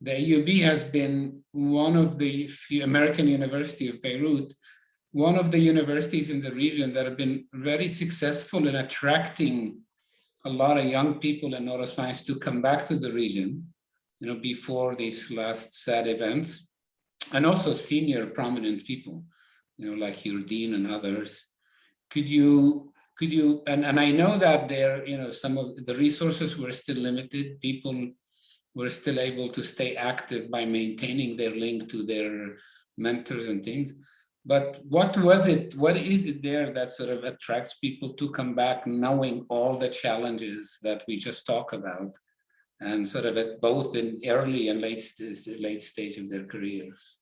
[SPEAKER 3] the AUB has been one of the few, American University of Beirut, one of the universities in the region that have been very successful in attracting a lot of young people in neuroscience to come back to the region, before these last sad events, and also senior prominent people, like your dean and others. Could you, and I know that there, some of the resources were still limited. People were still able to stay active by maintaining their link to their mentors and things. But what is it there that sort of attracts people to come back, knowing all the challenges that we just talked about, and sort of at both in early and late stage of their careers?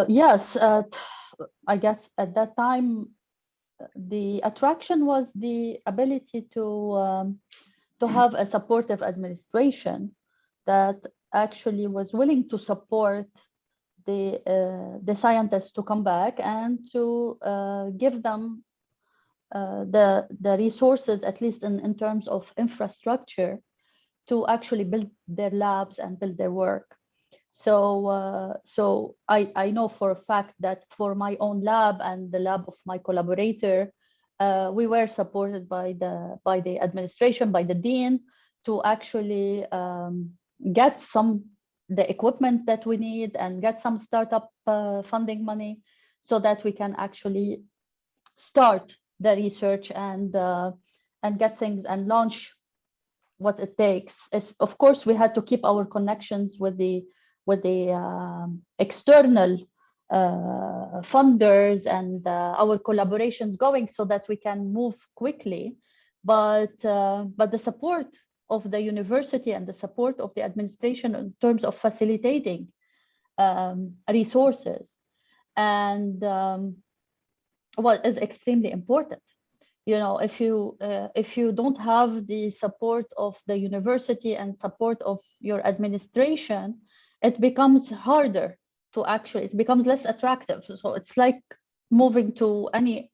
[SPEAKER 4] Yes, I guess at that time, the attraction was the ability to have a supportive administration that actually was willing to support the scientists to come back and to give them the resources, at least in terms of infrastructure, to actually build their labs and build their work. So I know for a fact that for my own lab and the lab of my collaborator, we were supported by the administration, by the dean, to actually get the equipment that we need and get some startup funding money, so that we can actually start the research and get things and launch what it takes. Of course, we had to keep our connections with the external funders and our collaborations going, so that we can move quickly. But the support of the university and the support of the administration in terms of facilitating resources and is extremely important. If you don't have the support of the university and support of your administration, it becomes harder to it becomes less attractive. So it's like moving to any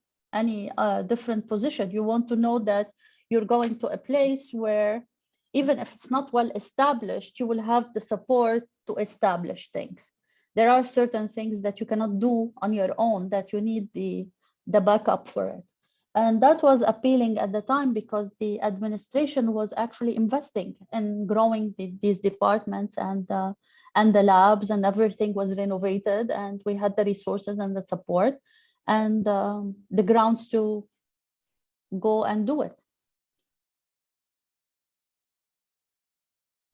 [SPEAKER 4] different position. You want to know that you're going to a place where, even if it's not well established, you will have the support to establish things. There are certain things that you cannot do on your own, that you need the backup for it. And that was appealing at the time, because the administration was actually investing in growing these departments, and the labs and everything was renovated, and we had the resources and the support and the grounds to go and do it.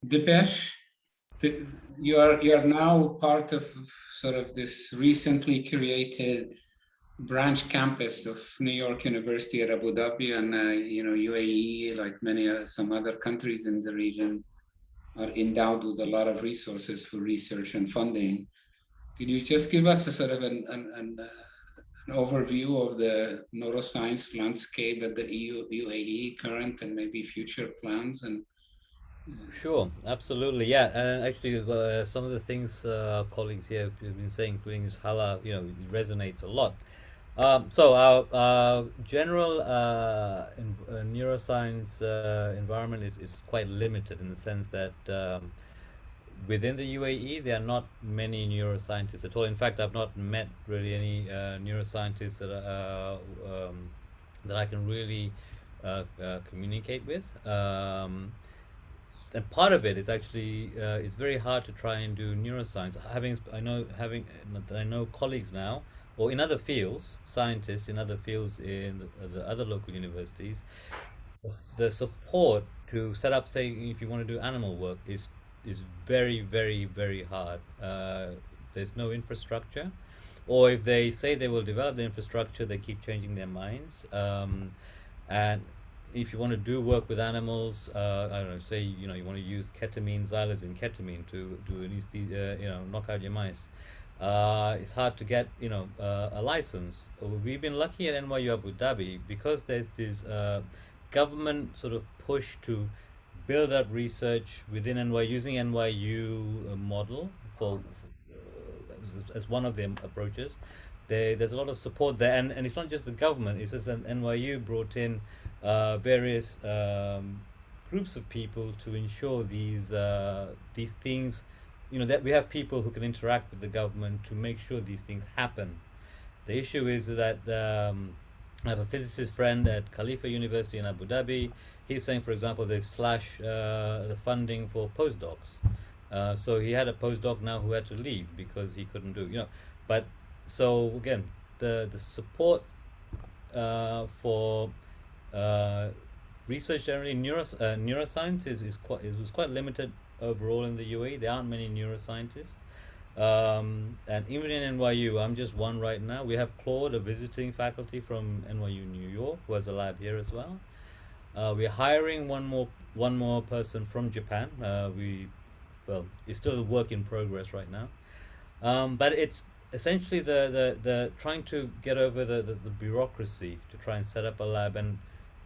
[SPEAKER 3] Dipesh, you are now part of sort of this recently created branch campus of New York University at Abu Dhabi, and UAE, like some other countries in the region, are endowed with a lot of resources for research and funding. Could you just give us a sort of an overview of the neuroscience landscape at the UAE, current and maybe future plans? And
[SPEAKER 2] Sure, absolutely, yeah. And actually, some of the things our colleagues here have been saying, including this Hala, it resonates a lot. So our general neuroscience environment is quite limited, in the sense that within the UAE there are not many neuroscientists at all. In fact, I've not met really any neuroscientists that I can really communicate with. And part of it is actually it's very hard to try and do neuroscience. I know colleagues now or in other fields, scientists in other fields in the other local universities, the support to set up, say, if you want to do animal work, is very, very, very hard. There's no infrastructure, or if they say they will develop the infrastructure, they keep changing their minds. And if you want to do work with animals, I don't know, say, you want to use ketamine, xylazine, ketamine to do knock out your mice. It's hard to get, a license. We've been lucky at NYU Abu Dhabi because there's this government sort of push to build up research within NYU using NYU model as one of the approaches. There's a lot of support there, and it's not just the government. It's just that NYU brought in various groups of people to ensure these things, that we have people who can interact with the government to make sure these things happen. The issue is that I have a physicist friend at Khalifa University in Abu Dhabi. He's saying, for example, they've slashed the funding for postdocs. So he had a postdoc now who had to leave because he couldn't do, But so again, the support for research generally in neuroscience was quite limited overall in the UAE. There aren't many neuroscientists. And even in NYU, I'm just one right now. We have Claude, a visiting faculty from NYU New York, who has a lab here as well. We're hiring one more person from Japan. It's still a work in progress right now. But it's essentially the trying to get over the bureaucracy to try and set up a lab, and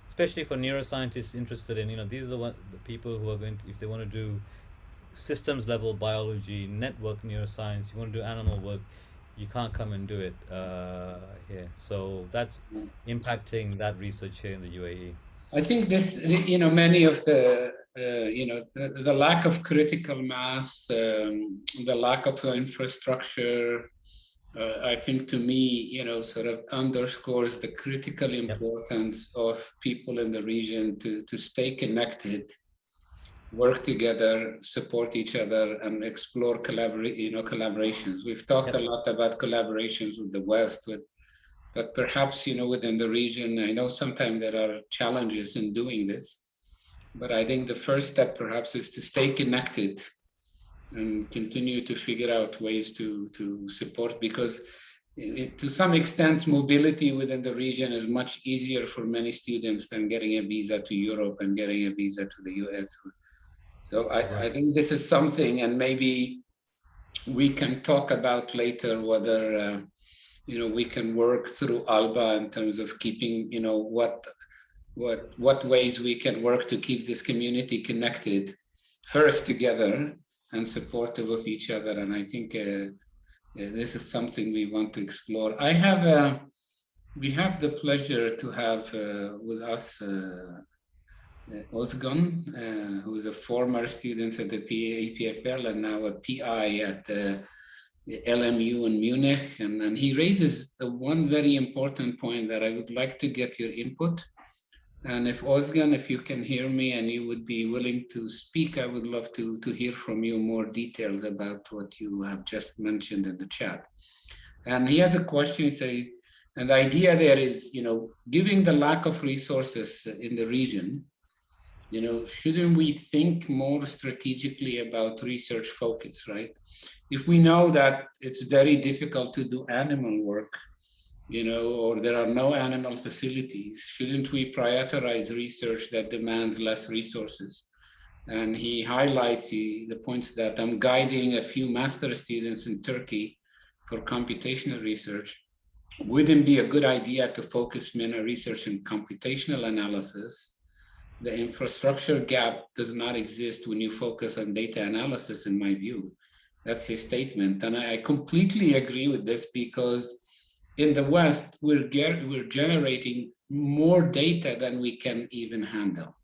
[SPEAKER 2] especially for neuroscientists interested in, these are the people who are going to, if they want to do systems level biology, network neuroscience, you want to do animal work, you can't come and do it here. So that's impacting that research here in the UAE.
[SPEAKER 3] I think this, many of the, the lack of critical mass, the lack of the infrastructure, I think to me, sort of underscores the critical importance of people in the region to stay connected, work together, support each other, and explore collaborations. We've talked a lot about collaborations with the West, but perhaps, within the region, I know sometimes there are challenges in doing this, but I think the first step perhaps is to stay connected and continue to figure out ways to support, because to some extent, mobility within the region is much easier for many students than getting a visa to Europe and getting a visa to the US. So I think this is something, and maybe we can talk about later whether we can work through ALBA in terms of keeping, what ways we can work to keep this community connected, first together and supportive of each other. And I think this is something we want to explore. We have the pleasure to have with us Ozgun, who is a former student at the EPFL and now a PI at LMU in Munich. And he raises one very important point that I would like to get your input. And if Ozgun, if you can hear me and you would be willing to speak, I would love to hear from you more details about what you have just mentioned in the chat. And he has a question, and the idea there is, given the lack of resources in the region, shouldn't we think more strategically about research focus, right? If we know that it's very difficult to do animal work, or there are no animal facilities, shouldn't we prioritize research that demands less resources? And he highlights the points that I'm guiding a few master students in Turkey for computational research. Wouldn't be a good idea to focus MENA research in computational analysis? The infrastructure gap does not exist when you focus on data analysis, in my view. That's his statement. And I completely agree with this, because in the West, we're generating more data than we can even handle.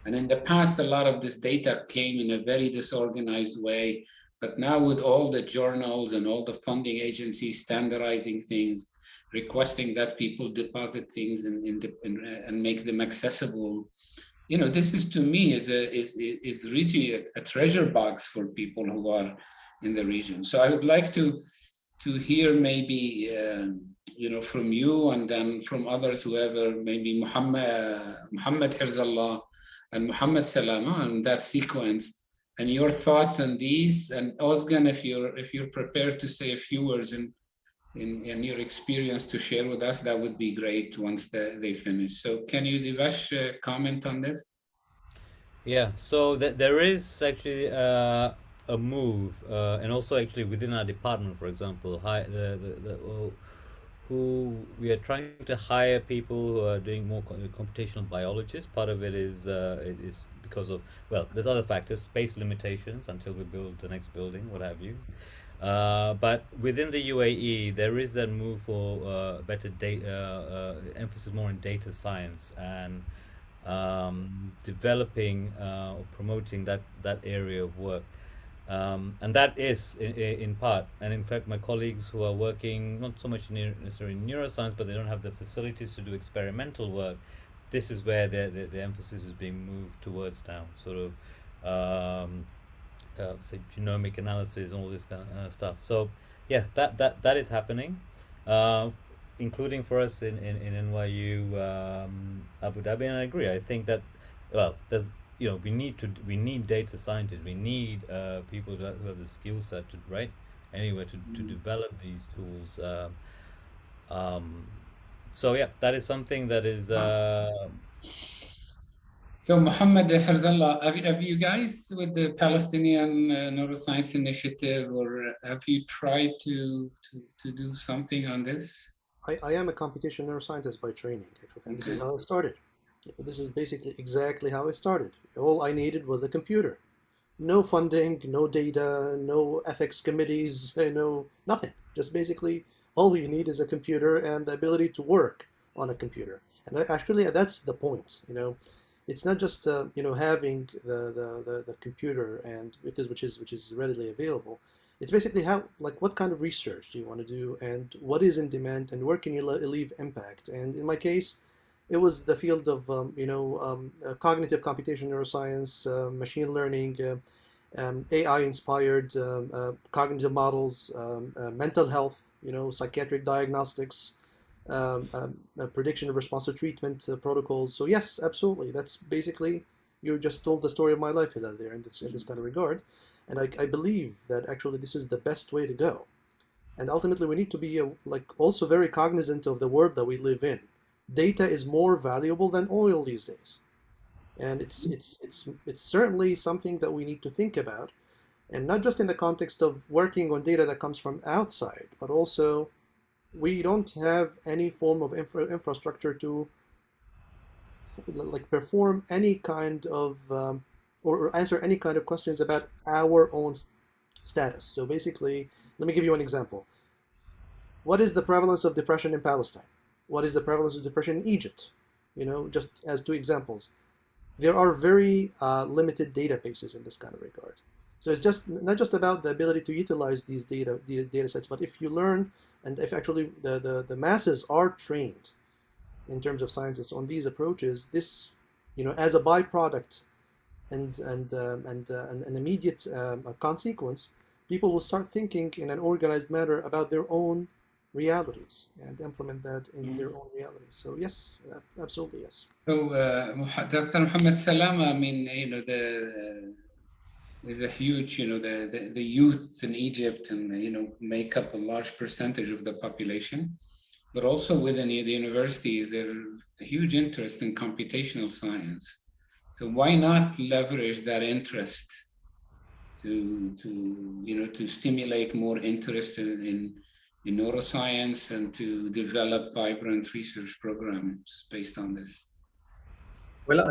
[SPEAKER 3] And in the past, a lot of this data came in a very disorganized way. But now with all the journals and all the funding agencies standardizing things, requesting that people deposit things and make them accessible, this is, to me, is really a treasure box for people who are in the region. So I would like to hear maybe from you and then from others, whoever, maybe Mohammad Herzallah and Mohamed Salama, and that sequence, and your thoughts on these. And Ozgan, if you're prepared to say a few words in your experience to share with us, that would be great once they finish. So can you, Dipesh, comment on this?
[SPEAKER 2] Yeah, so there is actually a move, and also actually within our department, for example, who we are trying to hire people who are doing more computational biologists. Part of it is because of, well, there's other factors, space limitations until we build the next building, what have you. But within the UAE, there is that move for better data, emphasis more in data science and developing or promoting that area of work. And that is in part, and in fact my colleagues who are working not so much necessarily in neuroscience, but they don't have the facilities to do experimental work, this is where the emphasis is being moved towards now, sort of say genomic analysis and all this kind of stuff. So yeah, that is happening, including for us in NYU, Abu Dhabi. And I agree, I think that, well, there's, we need data scientists, we need people who have the skill set to to develop these tools. So yeah, that is something that is
[SPEAKER 3] So Mohammad Herzallah, have you guys with the Palestinian Neuroscience Initiative, or have you tried to do something on this?
[SPEAKER 8] I am a computational neuroscientist by training, and this is how it started. This is basically exactly how it started. All I needed was a computer. No funding, no data, no ethics committees, nothing. Just basically all you need is a computer and the ability to work on a computer. And actually, that's the point. It's not just having the computer and which is readily available. It's basically what kind of research do you want to do, and what is in demand, and where can you leave impact. And in my case, it was the field of cognitive computation neuroscience, machine learning, AI-inspired cognitive models, mental health, psychiatric diagnostics, prediction of response to treatment protocols. So yes, absolutely. That's basically, you just told the story of my life, Hilal, there in this kind of regard. And I believe that actually this is the best way to go. And ultimately, we need to be also very cognizant of the world that we live in. Data is more valuable than oil these days, and it's certainly something that we need to think about, and not just in the context of working on data that comes from outside, but also we don't have any form of infrastructure to perform any kind of or answer any kind of questions about our own status. So basically, let me give you an example. What is the prevalence of depression in Palestine? What is the prevalence of depression in Egypt? Just as two examples. There are very limited databases in this kind of regard. So it's just not just about the ability to utilize these data sets, but if you learn, and if actually the masses are trained in terms of scientists on these approaches, this, as a byproduct and an immediate consequence, people will start thinking in an organized manner about their own realities and implement that in their own realities. So yes, absolutely yes.
[SPEAKER 3] So Dr. Mohamed Salama, there's a huge, the youth in Egypt, and make up a large percentage of the population, but also within the universities, there's a huge interest in computational science. So why not leverage that interest to stimulate more interest in neuroscience and to develop vibrant research programs based on this?
[SPEAKER 9] Well,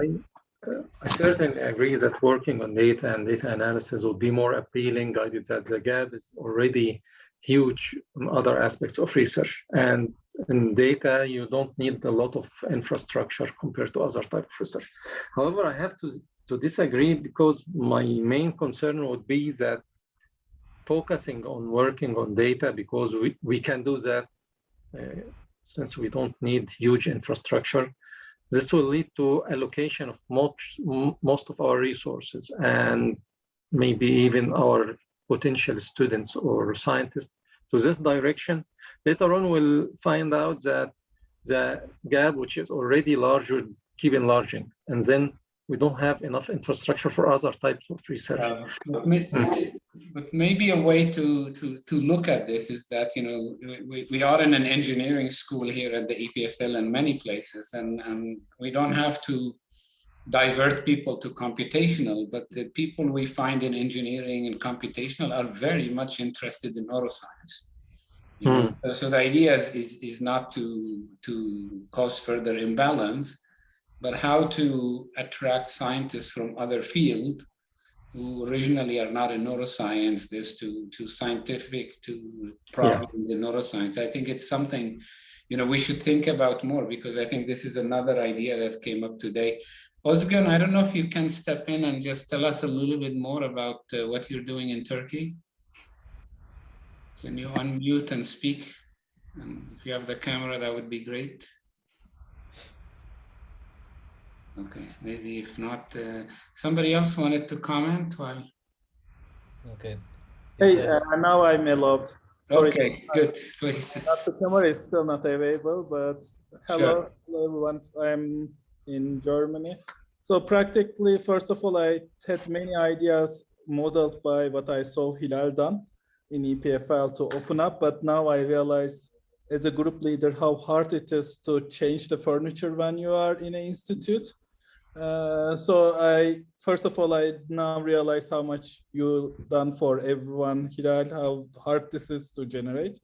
[SPEAKER 9] I certainly agree that working on data and data analysis would be more appealing, guided that the gap is already huge in other aspects of research. And in data, you don't need a lot of infrastructure compared to other types of research. However, I have to disagree, because my main concern would be that focusing on working on data, because we can do that since we don't need huge infrastructure, this will lead to allocation of most of our resources, and maybe even our potential students or scientists to this direction, later on we'll find out that the gap, which is already large, will keep enlarging. And then we don't have enough infrastructure for other types of research.
[SPEAKER 3] But maybe a way to look at this is that, you know, we are in an engineering school here at the EPFL in many places, and we don't have to divert people to computational, but the people we find in engineering and computational are very much interested in neuroscience. You know? So the idea is not to cause further imbalance, but how to attract scientists from other fields who originally are not in neuroscience, to scientific, to problems in neuroscience. I think it's something, you know, we should think about more, because I think this is another idea that came up today. Ozgan, I don't know if you can step in and just tell us a little bit more about what you're doing in Turkey. Can you unmute and speak? And if you have the camera, that would be great. Okay, maybe if not, somebody else wanted to comment while.
[SPEAKER 2] Okay.
[SPEAKER 11] Hey, now I'm allowed. Sorry.
[SPEAKER 3] Okay, good, please.
[SPEAKER 11] The camera is still not available, but hello, hello everyone. I'm in Germany. So practically, first of all, I had many ideas modeled by what I saw Hilal done in EPFL to open up, but now I realize as a group leader how hard it is to change the furniture when you are in an institute. So first of all, I now realize how much you've done for everyone, Hilal, how hard this is to generate.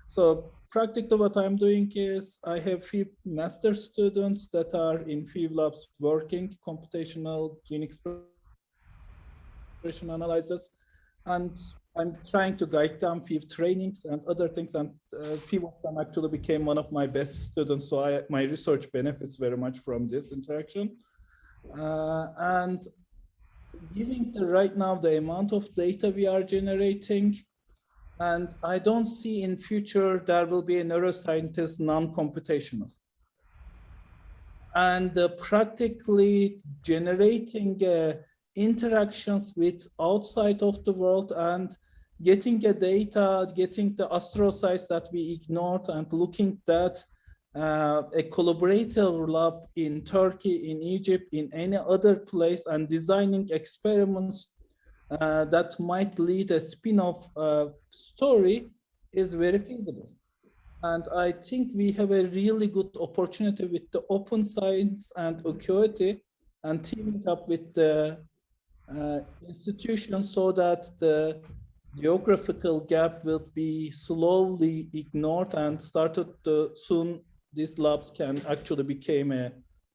[SPEAKER 11] So practically what I'm doing is I have few master students that are in few labs working computational gene expression analysis, and I'm trying to guide them few trainings and other things, and few of them actually became one of my best students. So my research benefits very much from this interaction. And given right now the amount of data we are generating, and I don't see in future there will be a neuroscientist non-computational. And practically generating interactions with outside of the world and getting data, getting the astrocytes that we ignored and looking at a collaborative lab in Turkey, in Egypt, in any other place, and designing experiments that might lead a spin-off story is very feasible. And I think we have a really good opportunity with the open science and Acuity and teaming up with the institutions so that the geographical gap will be slowly ignored and started to soon these labs can actually become a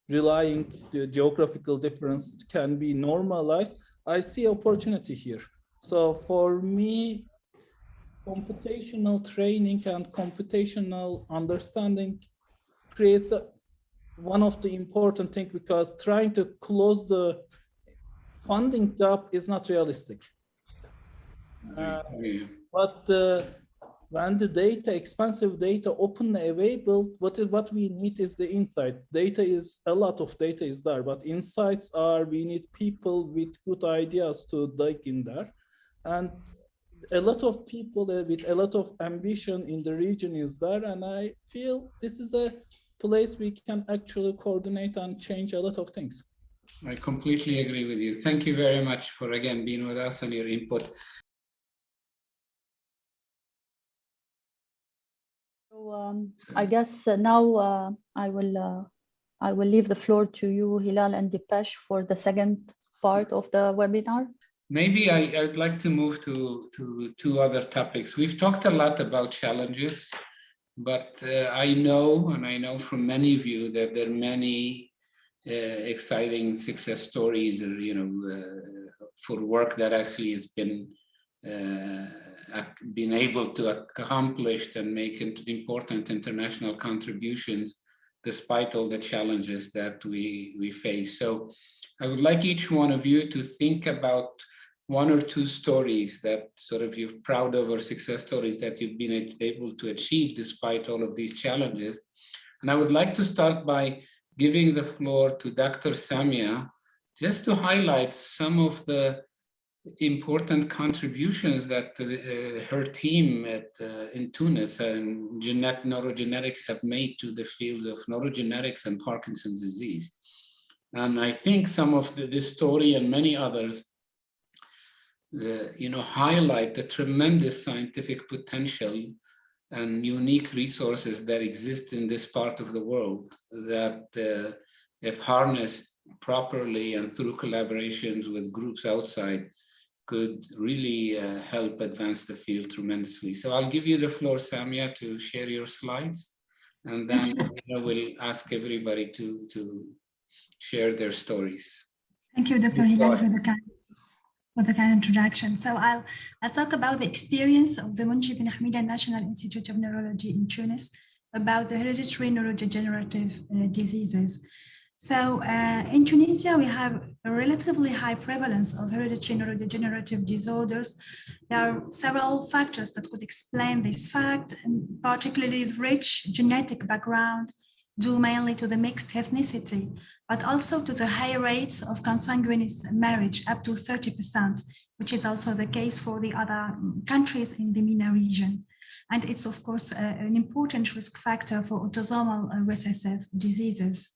[SPEAKER 11] relying the geographical difference can be normalized. I see opportunity here. So for me, computational training and computational understanding creates one of the important things, because trying to close the funding gap is not realistic. But when the data, expensive data, openly available, what we need is the insight. A lot of data is there, but insights are, we need people with good ideas to dig in there. And a lot of people with a lot of ambition in the region is there. And I feel this is a place we can actually coordinate and change a lot of things.
[SPEAKER 3] I completely agree with you. Thank you very much for, again, being with us and your input.
[SPEAKER 4] So I guess now I will leave the floor to you, Hilal and Dipesh, for the second part of the webinar.
[SPEAKER 3] Maybe I'd like to move to two other topics. We've talked a lot about challenges, but I know from many of you that there are many exciting success stories, for work that actually has been able to accomplish and make important international contributions despite all the challenges that we face. So I would like each one of you to think about one or two stories that sort of you're proud of, or success stories that you've been able to achieve despite all of these challenges. And I would like to start by giving the floor to Dr. Samia, just to highlight some of the important contributions that her team in Tunis and neurogenetics have made to the fields of neurogenetics and Parkinson's disease. And I think some of this story and many others highlight the tremendous scientific potential and unique resources that exist in this part of the world that if harnessed properly and through collaborations with groups outside could really help advance the field tremendously. So I'll give you the floor, Samia, to share your slides, and then we'll ask everybody to share their stories.
[SPEAKER 5] Thank you, Dr. Hilal, for the kind introduction. So I'll talk about the experience of the Munji bin Hamida National Institute of Neurology in Tunis about the hereditary neurodegenerative diseases. So in Tunisia, we have a relatively high prevalence of hereditary neurodegenerative disorders. There are several factors that could explain this fact, and particularly the rich genetic background due mainly to the mixed ethnicity, but also to the high rates of consanguineous marriage, up to 30%, which is also the case for the other countries in the MENA region. And it's, of course, an important risk factor for autosomal recessive diseases.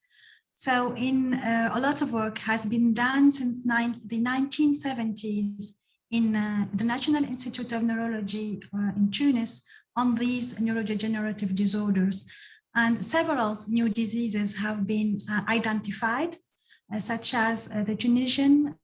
[SPEAKER 5] So a lot of work has been done since the 1970s in the National Institute of Neurology in Tunis on these neurodegenerative disorders. And several new diseases have been identified, such as the Tunisian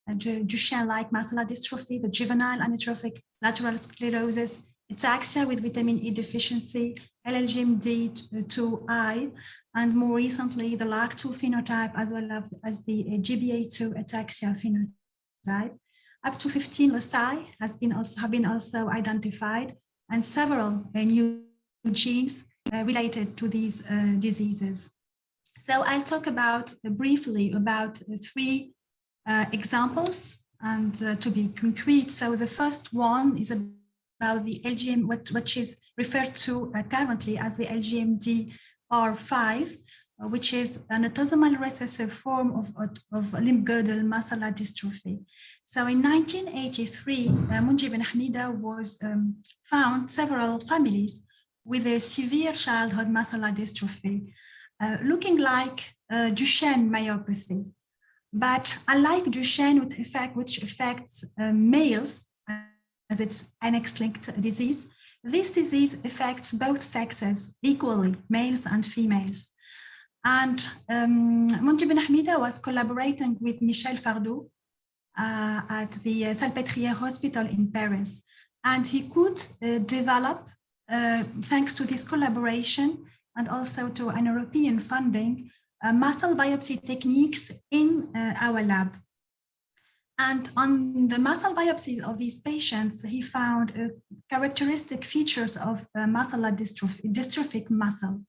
[SPEAKER 5] Duchenne-like muscular dystrophy, the juvenile amyotrophic lateral sclerosis, ataxia with vitamin E deficiency, LGMD2I, and more recently, the LAC2 phenotype, as well as the GBA2 ataxia phenotype. Up to 15 loci have been also identified, and several new genes related to these diseases. So I'll talk briefly about three examples, and to be concrete. So the first one is about the LGM, which is referred to currently as the LGMD-R5, which is an autosomal recessive form of limb-girdle muscular dystrophy. So in 1983, Munji bin Hamida was found several families with a severe childhood muscular dystrophy, looking like Duchenne myopathy. But unlike Duchenne, which affects males, as it's an X-linked disease, this disease affects both sexes equally, males and females. And Munji bin Hamida was collaborating with Michel Fardou at the Salpêtrière Hospital in Paris. And he could develop, thanks to this collaboration and also to an European funding, muscle biopsy techniques in our lab. And on the muscle biopsies of these patients, he found characteristic features of muscular dystrophic muscle.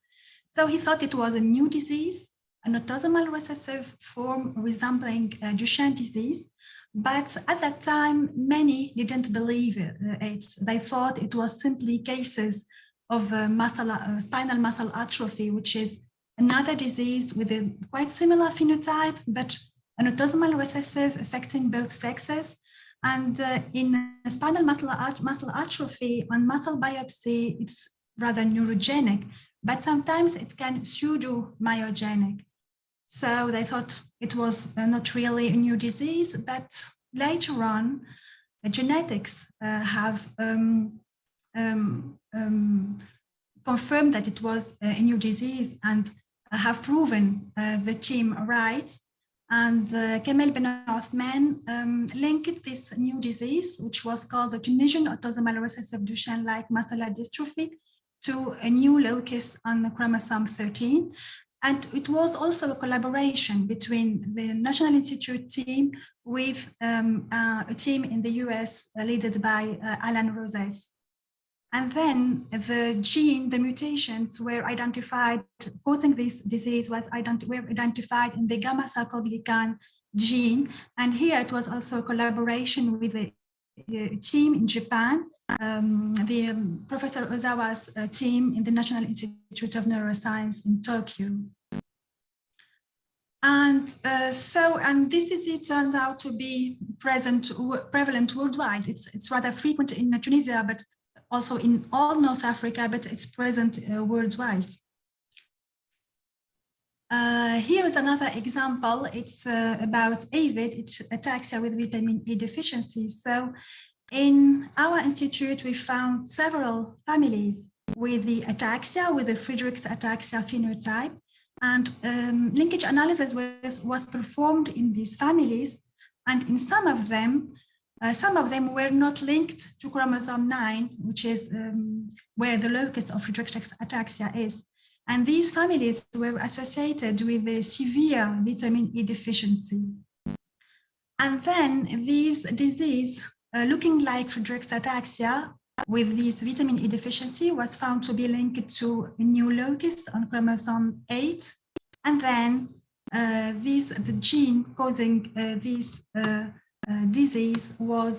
[SPEAKER 5] So he thought it was a new disease, an autosomal recessive form resembling Duchenne disease. But at that time, many didn't believe it. They thought it was simply cases of spinal muscle atrophy, which is another disease with a quite similar phenotype, but an autosomal recessive affecting both sexes. And in spinal muscle atrophy, on muscle biopsy, it's rather neurogenic, but sometimes it can pseudo-myogenic. So they thought it was not really a new disease, but later on, genetics have confirmed that it was a new disease and have proven the team right. And Kamel Ben Othman linked this new disease, which was called the Tunisian autosomal recessive Duchenne-like muscular dystrophy, to a new locus on the chromosome 13. And it was also a collaboration between the National Institute team with a team in the US led by Alan Roses. And then the mutations were identified, causing this disease were identified in the gamma-sarcoglycan gene. And here it was also a collaboration with a team in Japan, the Professor Ozawa's team in the National Institute of Neuroscience in Tokyo. And this disease turned out to be prevalent worldwide. It's rather frequent in Tunisia, but also in all North Africa, but it's present worldwide. Here is another example. It's about AVID, it's ataxia with vitamin E deficiency. So in our institute, we found several families with the ataxia, with the Friedreich's ataxia phenotype, and linkage analysis was performed in these families. And in some of them were not linked to chromosome 9, which is where the locus of Friedreich's ataxia is. And these families were associated with a severe vitamin E deficiency. And then these disease, looking like Friedreich's ataxia with this vitamin E deficiency, was found to be linked to a new locus on chromosome 8. And then the gene causing this disease was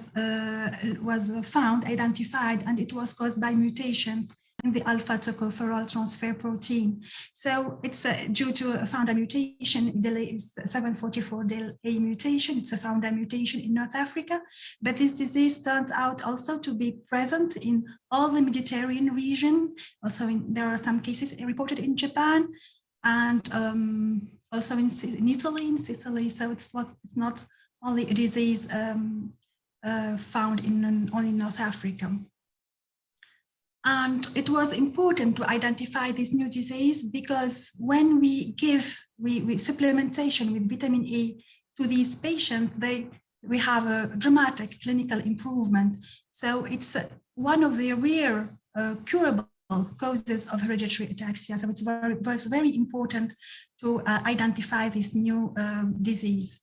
[SPEAKER 5] found, identified, and it was caused by mutations in the alpha tocopherol transfer protein. So it's due to a founder mutation, delay 744 del A mutation. It's a founder mutation in North Africa, but this disease turned out also to be present in all the Mediterranean region. Also, there are some cases reported in Japan and also in Italy, in Sicily. So it's not only a disease found in only North Africa. And it was important to identify this new disease because when we give supplementation with vitamin E to these patients, we have a dramatic clinical improvement. So it's one of the rare curable causes of hereditary ataxia. So it was very important to identify this new disease.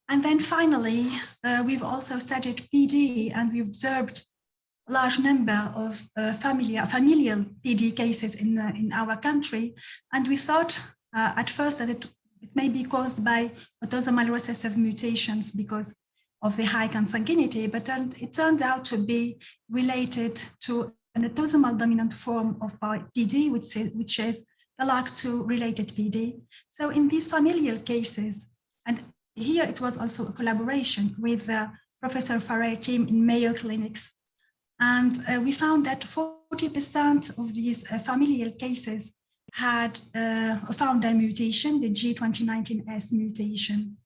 [SPEAKER 5] And then finally, we've also studied PD, and we observed a large number of familial PD cases in our country. And we thought at first that it may be caused by autosomal recessive mutations because of the high consanguinity, but it turned out to be related to an autosomal dominant form of PD, which is the LAC2 related PD. So in these familial cases, and here it was also a collaboration with the Professor Farrer team in Mayo Clinics. And we found that 40% of these familial cases had a founder mutation, the G2019S mutation.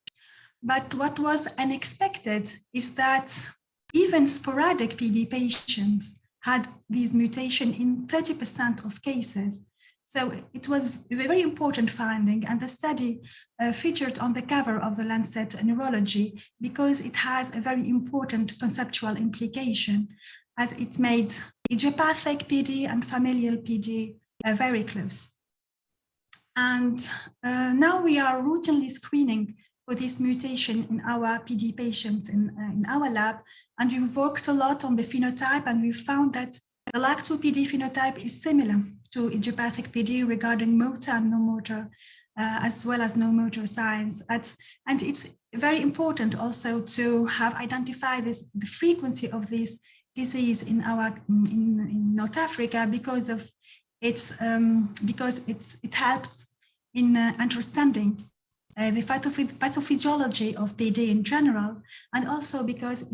[SPEAKER 5] But what was unexpected is that even sporadic PD patients had these mutations in 30% of cases. So it was a very important finding, and the study featured on the cover of the Lancet Neurology because it has a very important conceptual implication, as it made idiopathic PD and familial PD very close. And now we are routinely screening for this mutation in our PD patients in our lab. And we've worked a lot on the phenotype, and we found that the LAC2 PD phenotype is similar to idiopathic PD regarding motor and no motor, as well as no motor signs. And it's very important also to have identified the frequency of this disease in North Africa because it helps in understanding the pathophysiology of PD in general, and also because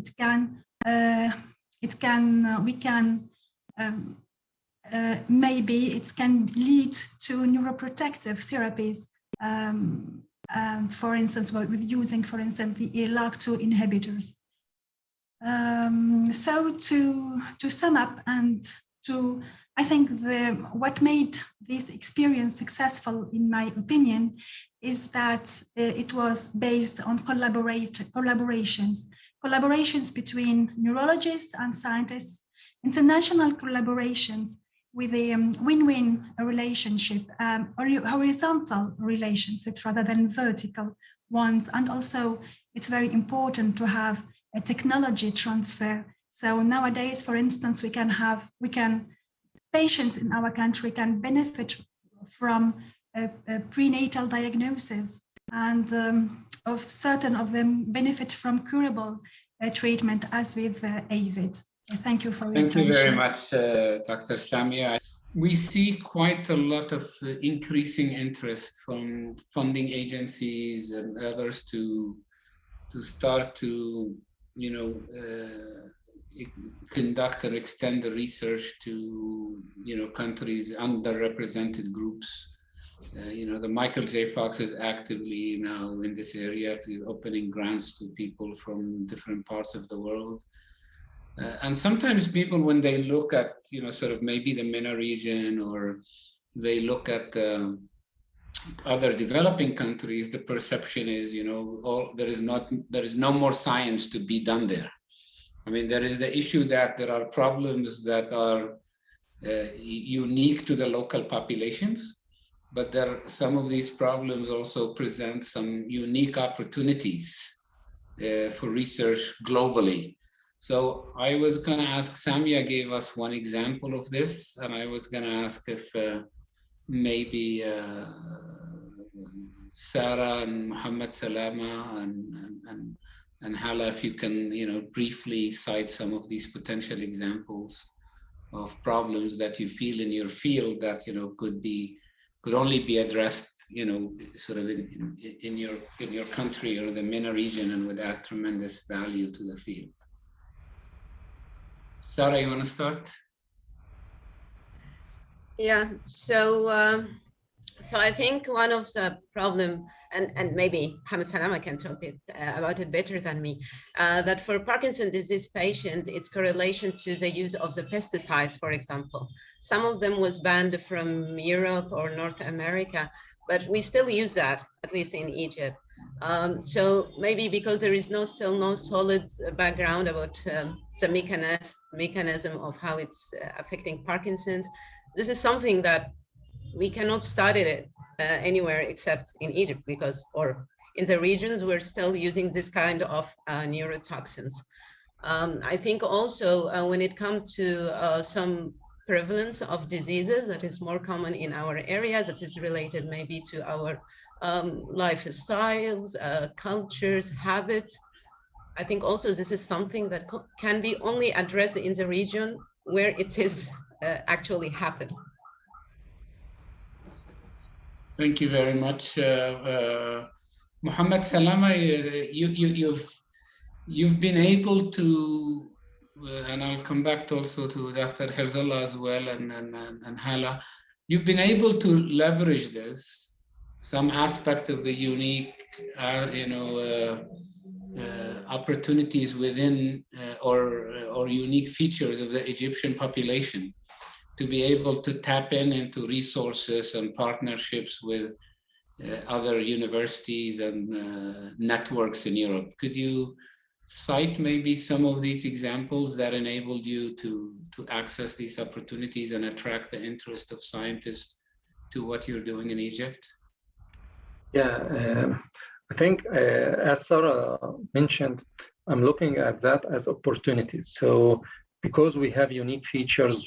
[SPEAKER 5] maybe it can lead to neuroprotective therapies, for instance, with using, for instance, the LAC2 inhibitors. So to sum up, and I think what made this experience successful, in my opinion, is that it was based on collaborations between neurologists and scientists, international collaborations with a win-win relationship, or horizontal relationships rather than vertical ones. And also, it's very important to have a technology transfer. So nowadays, for instance, patients in our country can benefit from a prenatal diagnosis, and of certain of them benefit from curable treatment, as with AVID. Thank you for your attention.
[SPEAKER 3] Thank you very much, Dr. Samia. We see quite a lot of increasing interest from funding agencies and others to start to, conduct or extend the research to, countries, underrepresented groups. The Michael J. Fox is actively now in this area, opening grants to people from different parts of the world. And sometimes people, when they look at, sort of maybe the MENA region, or they look at other developing countries, the perception is, there is no more science to be done there. I mean, there is the issue that there are problems that are unique to the local populations, but some of these problems also present some unique opportunities for research globally. So I was going to ask, Samia gave us one example of this, and I was going to ask if maybe Sara and Mohamed, Salama and Hala, if you can, briefly cite some of these potential examples of problems that you feel in your field that, could only be addressed, sort of in your country or the MENA region, and would add tremendous value to the field. Sara, you want to start?
[SPEAKER 10] Yeah, so I think one of the problem, and maybe Mohamed Salama can talk about it better than me, that for Parkinson's disease patient, its correlation to the use of the pesticides, for example. Some of them was banned from Europe or North America, but we still use that, at least in Egypt. So maybe because there is still no solid background about the mechanism of how it's affecting Parkinson's, this is something that we cannot study it anywhere except in Egypt, or in the regions we're still using this kind of neurotoxins. I think also when it comes to some prevalence of diseases that is more common in our area, that is related maybe to our lifestyles, cultures, habits. I think also this is something that can be only addressed in the region where it is actually happen.
[SPEAKER 3] Thank you very much. Mohamed, Salama, you've been able to, and I'll come back also to Dr. Herzallah as well, and Hala, you've been able to leverage this, some aspect of the unique, opportunities within or unique features of the Egyptian population, to be able to tap into resources and partnerships with other universities and networks in Europe. Could you cite maybe some of these examples that enabled you to access these opportunities and attract the interest of scientists to what you're doing in Egypt?
[SPEAKER 9] Yeah, I think as Sarah mentioned, I'm looking at that as opportunities. So because we have unique features,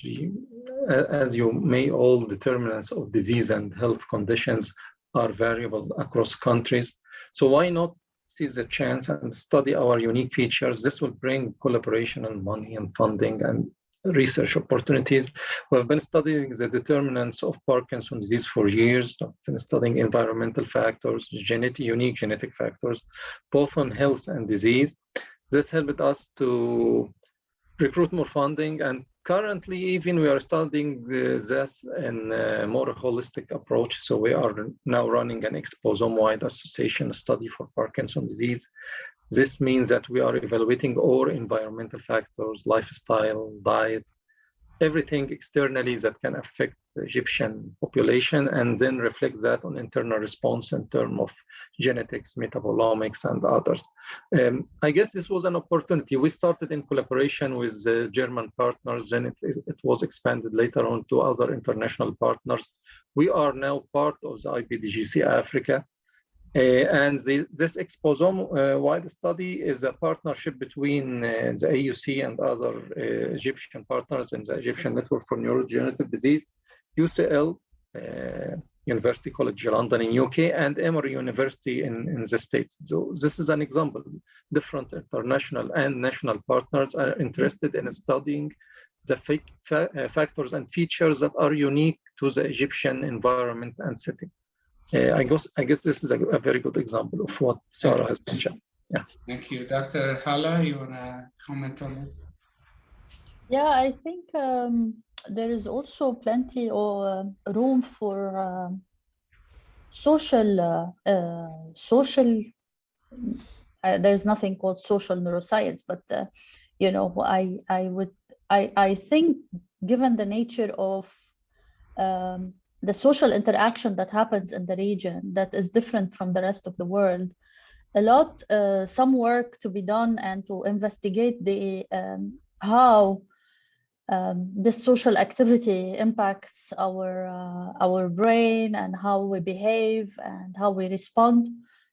[SPEAKER 9] as you may, all determinants of disease and health conditions are variable across countries. So why not seize the chance and study our unique features? This will bring collaboration and money and funding and research opportunities. We've been studying the determinants of Parkinson's disease for years. I've been studying environmental factors, unique genetic factors, both on health and disease. This helped us to recruit more funding, and currently even we are studying this in a more holistic approach. So we are now running an exposome-wide association study for Parkinson's disease. This means that we are evaluating all environmental factors, lifestyle, diet, everything externally that can affect the Egyptian population, and then reflect that on internal response in terms of genetics, metabolomics, and others. I guess this was an opportunity. We started in collaboration with German partners, then it was expanded later on to other international partners. We are now part of the IPDGC Africa. And this exposome-wide study is a partnership between the AUC and other Egyptian partners in the Egyptian Network for Neurodegenerative Disease, UCL, University College London in UK, and Emory University in the States. So this is an example. Different international and national partners are interested in studying the factors and features that are unique to the Egyptian environment and setting. I guess this is a very good example of what Sarah has mentioned. Yeah.
[SPEAKER 3] Thank you. Dr. Hala, you want to comment on this?
[SPEAKER 4] Yeah, I think there is also plenty of room for social there's nothing called social neuroscience, but you know, I think given the nature of the social interaction that happens in the region that is different from the rest of the world, some work to be done and to investigate the how this social activity impacts our brain and how we behave and how we respond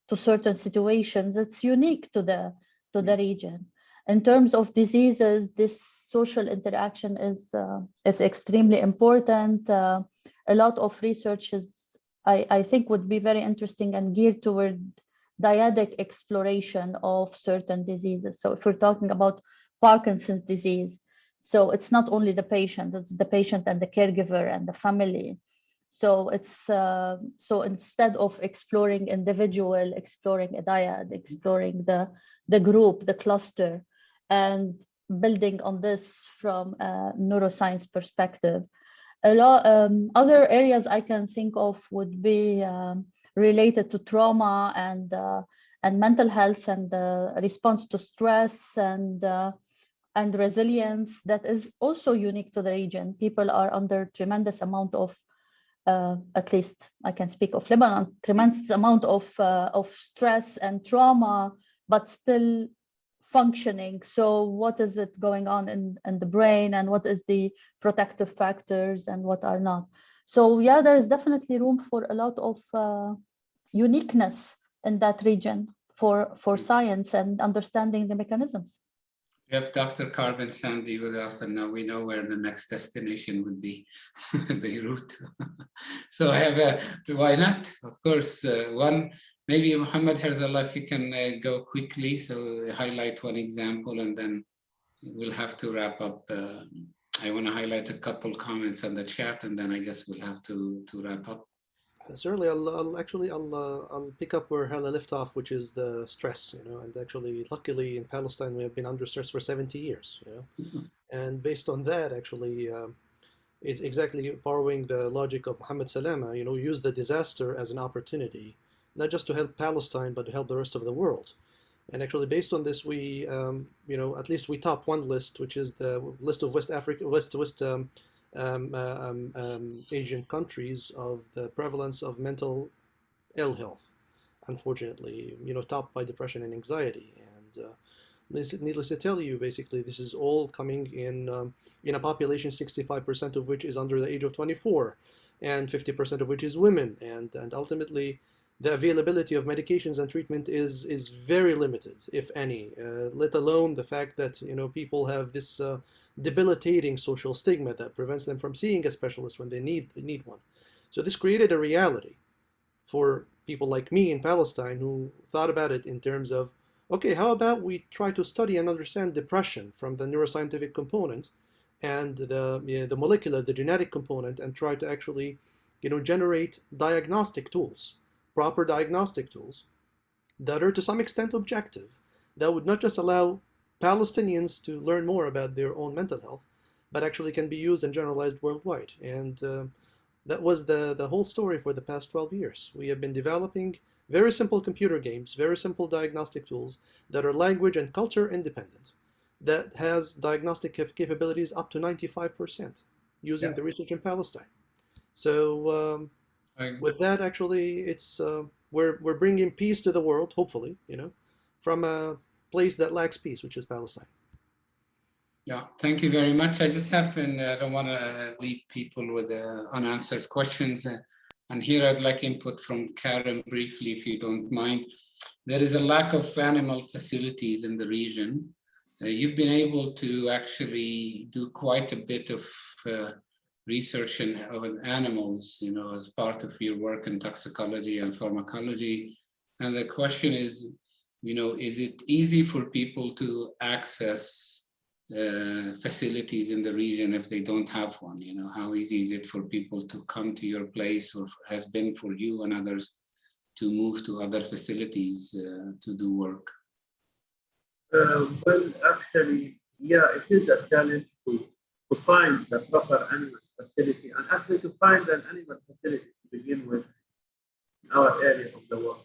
[SPEAKER 4] to certain situations. It's unique to the region. In terms of diseases, this social interaction is extremely important. A lot of research I think would be very interesting and geared toward dyadic exploration of certain diseases. So if we're talking about Parkinson's disease, so it's not only the patient, it's the patient and the caregiver and the family. So it's so instead of exploring individual, exploring a dyad, exploring the group, the cluster, and building on this from a neuroscience perspective. A lot other areas I can think of would be related to trauma and mental health and response to stress and resilience that is also unique to the region. People are under tremendous amount of, at least I can speak of Lebanon, tremendous amount of stress and trauma, but still functioning. So what is it going on in the brain, and what is the protective factors and what are not? So yeah, there is definitely room for a lot of uniqueness in that region for science and understanding the mechanisms.
[SPEAKER 3] We have Dr. Karem Sandy with us, and now we know where the next destination would be, Beirut. So I have why not? Of course, one, maybe Mohamed Herzallah, if you can go quickly, so highlight one example, and then we'll have to wrap up. I want to highlight a couple comments on the chat, and then I guess we'll have to wrap up.
[SPEAKER 8] Certainly, I'll pick up where Hala left off, which is the stress, and actually, luckily in Palestine, we have been under stress for 70 years, and based on that, actually, it's exactly borrowing the logic of Mohamed Salama, use the disaster as an opportunity, not just to help Palestine, but to help the rest of the world. And actually, based on this, we, at least we top one list, which is the list of West Asian countries of the prevalence of mental ill health, unfortunately, topped by depression and anxiety. And needless to tell you, basically, this is all coming in a population 65% of which is under the age of 24, and 50% of which is women. And ultimately, the availability of medications and treatment is very limited, if any, let alone the fact that people have this debilitating social stigma that prevents them from seeing a specialist when they need one. So this created a reality for people like me in Palestine who thought about it in terms of, okay, how about we try to study and understand depression from the neuroscientific component and the molecular, the genetic component, and try to actually generate diagnostic tools, proper diagnostic tools that are to some extent objective, that would not just allow Palestinians to learn more about their own mental health, but actually can be used and generalized worldwide. And that was the whole story for the past 12 years. We have been developing very simple computer games, very simple diagnostic tools that are language and culture independent, that has diagnostic capabilities up to 95% using the research in Palestine. So with that, actually, it's we're bringing peace to the world, hopefully, from a place that lacks peace, which is Palestine.
[SPEAKER 3] Yeah, thank you very much. I just have been, I don't want to leave people with unanswered questions. And here I'd like input from Karem briefly, if you don't mind. There is a lack of animal facilities in the region. You've been able to actually do quite a bit of research on animals, as part of your work in toxicology and pharmacology. And the question is, is it easy for people to access facilities in the region if they don't have one? How easy is it for people to come to your place, or has been for you and others to move to other facilities to do work?
[SPEAKER 6] Well, actually, yeah, it is a challenge to find the proper animal facility and actually to find an animal facility to begin with in our area of the world.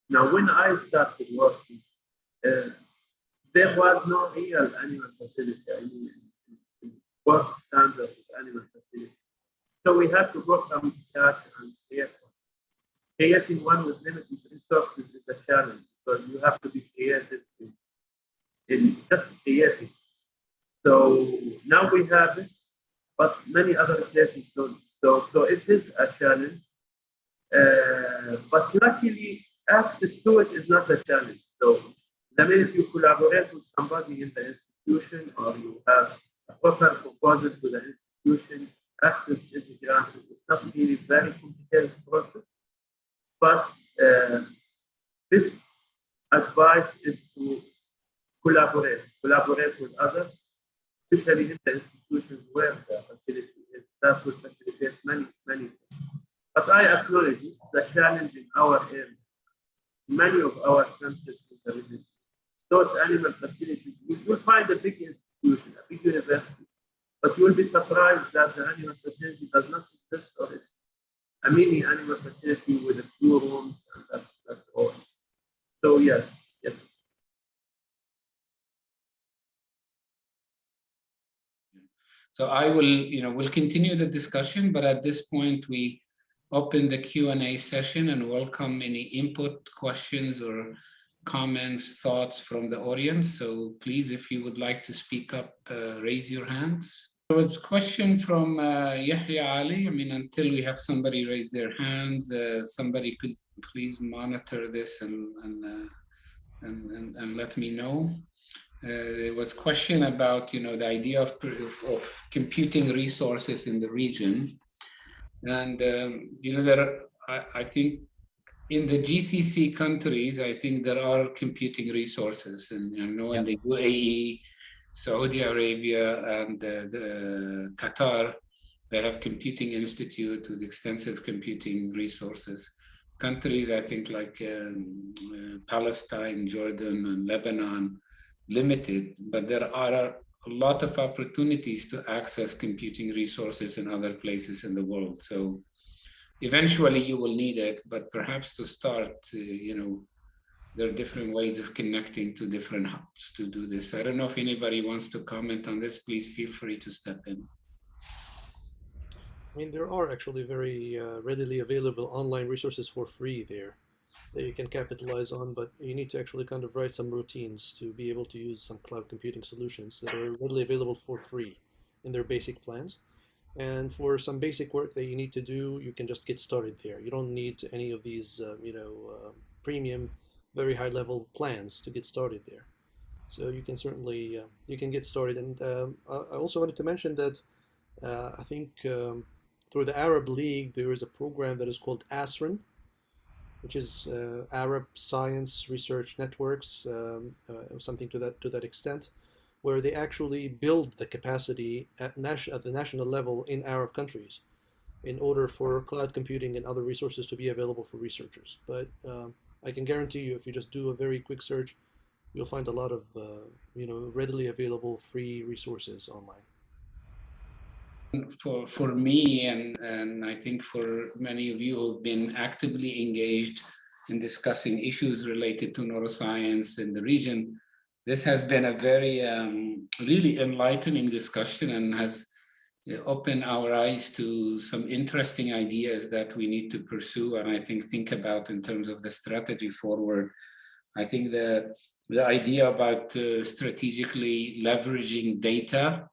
[SPEAKER 6] Now, when I started working, there was no real animal facility, I mean, in work standards of animal facility. So we had to go from scratch and create one. Creating one with limited resources is a challenge because you have to be creative in just creating. So now we have it, but many other places don't. So it is a challenge. But luckily, access to it is not a challenge. So the minute you collaborate with somebody in the institution or you have a proper proposal to the institution, access is granted. It's not really very complicated process. But this advice is to collaborate with others, especially in the institutions where the facility is. That will facilitate many things. But I acknowledge the challenge in our area. Many of our countries in the region, those animal facilities, you'll find a big institution, a big university, but you will be surprised that the animal facility does not exist or it's a mini animal facility with a few rooms, and that's all. So yes.
[SPEAKER 3] So I will, we'll continue the discussion, but at this point we open the Q&A session and welcome any input, questions, or comments, thoughts from the audience. So please, if you would like to speak up, raise your hands. There was a question from Yahya Ali. I mean, until we have somebody raise their hands, somebody could please monitor this and let me know. There was a question about, the idea of computing resources in the region. And, I think in the GCC countries, I think there are computing resources. And in the UAE, Saudi Arabia, and the Qatar, they have computing institute with extensive computing resources. Countries, I think, like Palestine, Jordan, and Lebanon, limited, but there are a lot of opportunities to access computing resources in other places in the world. So eventually you will need it, but perhaps to start, there are different ways of connecting to different hubs to do this. I don't know if anybody wants to comment on this. Please feel free to step in.
[SPEAKER 8] I mean, there are actually very readily available online resources for free there that you can capitalize on, but you need to actually kind of write some routines to be able to use some cloud computing solutions that are readily available for free in their basic plans. And for some basic work that you need to do, you can just get started there. You don't need any of these, premium, very high level plans to get started there. So you can certainly, you can get started. And I also wanted to mention that I think through the Arab League, there is a program that is called ASRIN, which is Arab Science Research Networks, something to that extent, where they actually build the capacity at the national level in Arab countries in order for cloud computing and other resources to be available for researchers. But I can guarantee you, if you just do a very quick search, you'll find a lot of readily available free resources online.
[SPEAKER 3] For me, and I think for many of you who've been actively engaged in discussing issues related to neuroscience in the region, this has been a very really enlightening discussion and has opened our eyes to some interesting ideas that we need to pursue and I think about in terms of the strategy forward. I think the idea about strategically leveraging data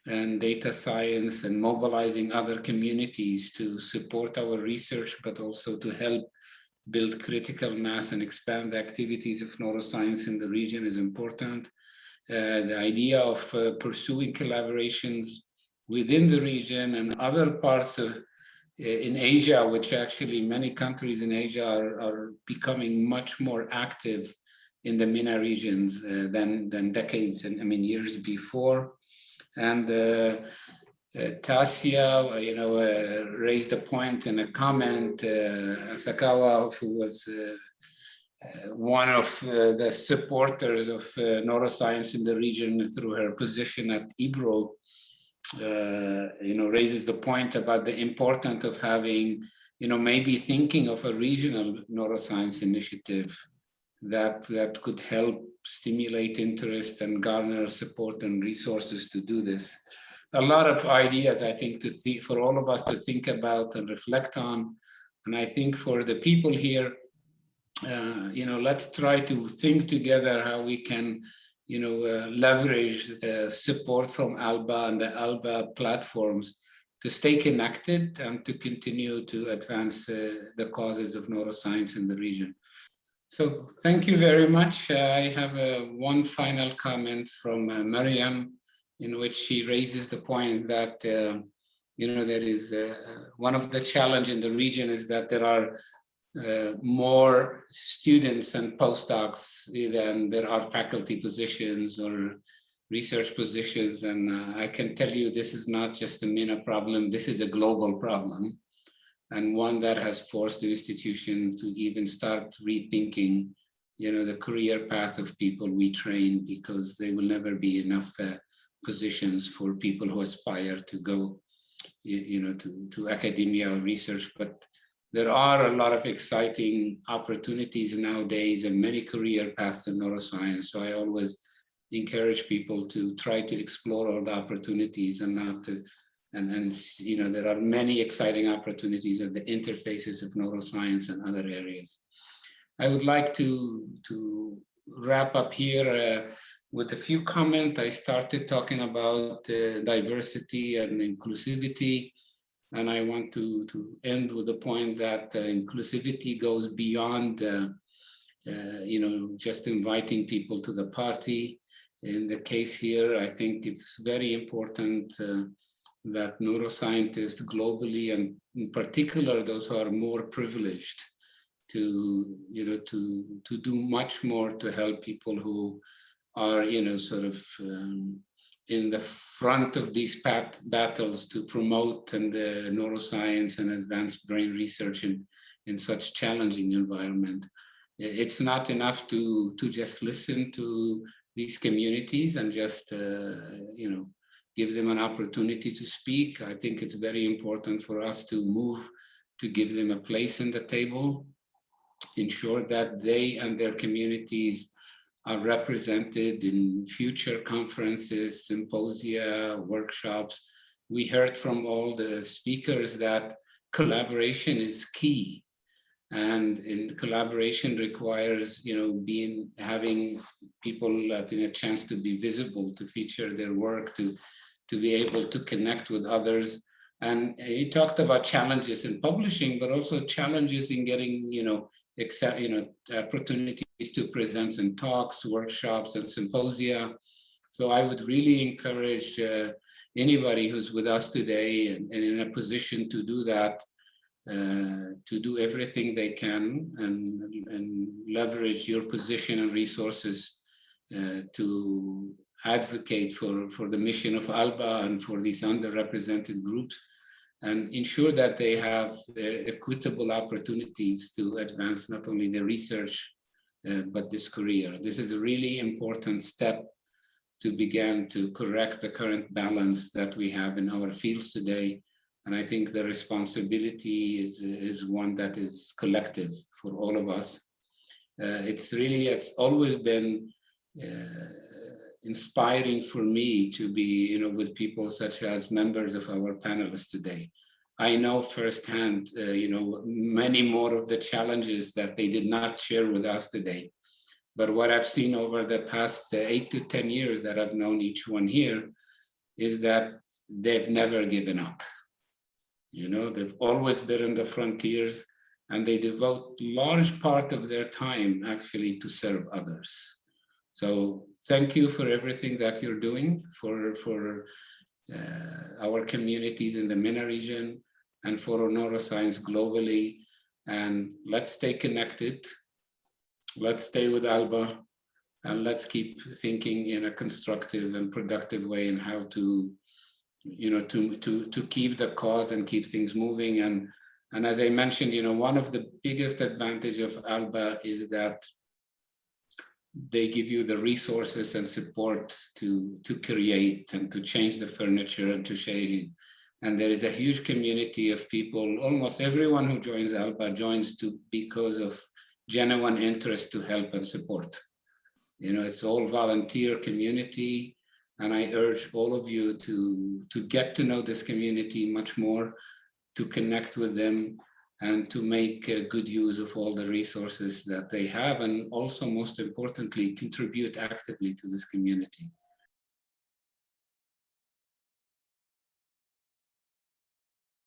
[SPEAKER 3] and data science and mobilizing other communities to support our research, but also to help build critical mass and expand the activities of neuroscience in the region is important. The idea of pursuing collaborations within the region and other parts of in Asia, which actually many countries in Asia are becoming much more active in the MENA regions than decades and years before. And Tasia, raised a point in a comment, Asakawa, who was one of the supporters of neuroscience in the region through her position at IBRO, raises the point about the importance of having, maybe thinking of a regional neuroscience initiative that could help stimulate interest and garner support and resources to do this. A lot of ideas, I think, for all of us to think about and reflect on. And I think for the people here, let's try to think together how we can, leverage the support from ALBA and the ALBA platforms to stay connected and to continue to advance the causes of neuroscience in the region. So thank you very much. I have one final comment from Mariam, in which she raises the point that, there is one of the challenges in the region is that there are more students and postdocs than there are faculty positions or research positions. And I can tell you, this is not just a MENA problem, this is a global problem. And one that has forced the institution to even start rethinking, the career path of people we train, because there will never be enough positions for people who aspire to go, to academia or research. But there are a lot of exciting opportunities nowadays and many career paths in neuroscience. So I always encourage people to try to explore all the opportunities and not to, and there are many exciting opportunities at the interfaces of neuroscience and other areas. I would like to wrap up here with a few comments. I started talking about diversity and inclusivity, and I want to end with the point that inclusivity goes beyond, just inviting people to the party. In the case here, I think it's very important that neuroscientists globally, and in particular those who are more privileged, to do much more to help people who are in the front of these battles to promote and neuroscience and advanced brain research in such challenging environment. It's not enough to just listen to these communities and just give them an opportunity to speak. I think it's very important for us to move to give them a place in the table, ensure that they and their communities are represented in future conferences, symposia, workshops. We heard from all the speakers that collaboration is key. And in collaboration requires, having people having a chance to be visible, to feature their work, to be able to connect with others. And he talked about challenges in publishing, but also challenges in getting, opportunities to present in talks, workshops, and symposia. So I would really encourage anybody who's with us today and in a position to do that, to do everything they can and leverage your position and resources to advocate for the mission of ALBA and for these underrepresented groups, and ensure that they have equitable opportunities to advance not only their research, but this career. This is a really important step to begin to correct the current balance that we have in our fields today. And I think the responsibility is one that is collective for all of us. It's always been inspiring for me to be, with people such as members of our panelists today. I know firsthand, many more of the challenges that they did not share with us today. But what I've seen over the past 8 to 10 years that I've known each one here is that they've never given up. They've always been in the frontiers, and they devote large part of their time actually to serve others. So thank you for everything that you're doing for our communities in the MENA region and for neuroscience globally. And let's stay connected. Let's stay with ALBA, and let's keep thinking in a constructive and productive way in how to, to keep the cause and keep things moving. And And as I mentioned, one of the biggest advantage of ALBA is that they give you the resources and support to create and to change the furniture and to shade. And there is a huge community of people. Almost everyone who joins ALBA joins because of genuine interest to help and support. It's all volunteer community. And I urge all of you to get to know this community much more, to connect with them, and to make good use of all the resources that they have, and also, most importantly, contribute actively to this community.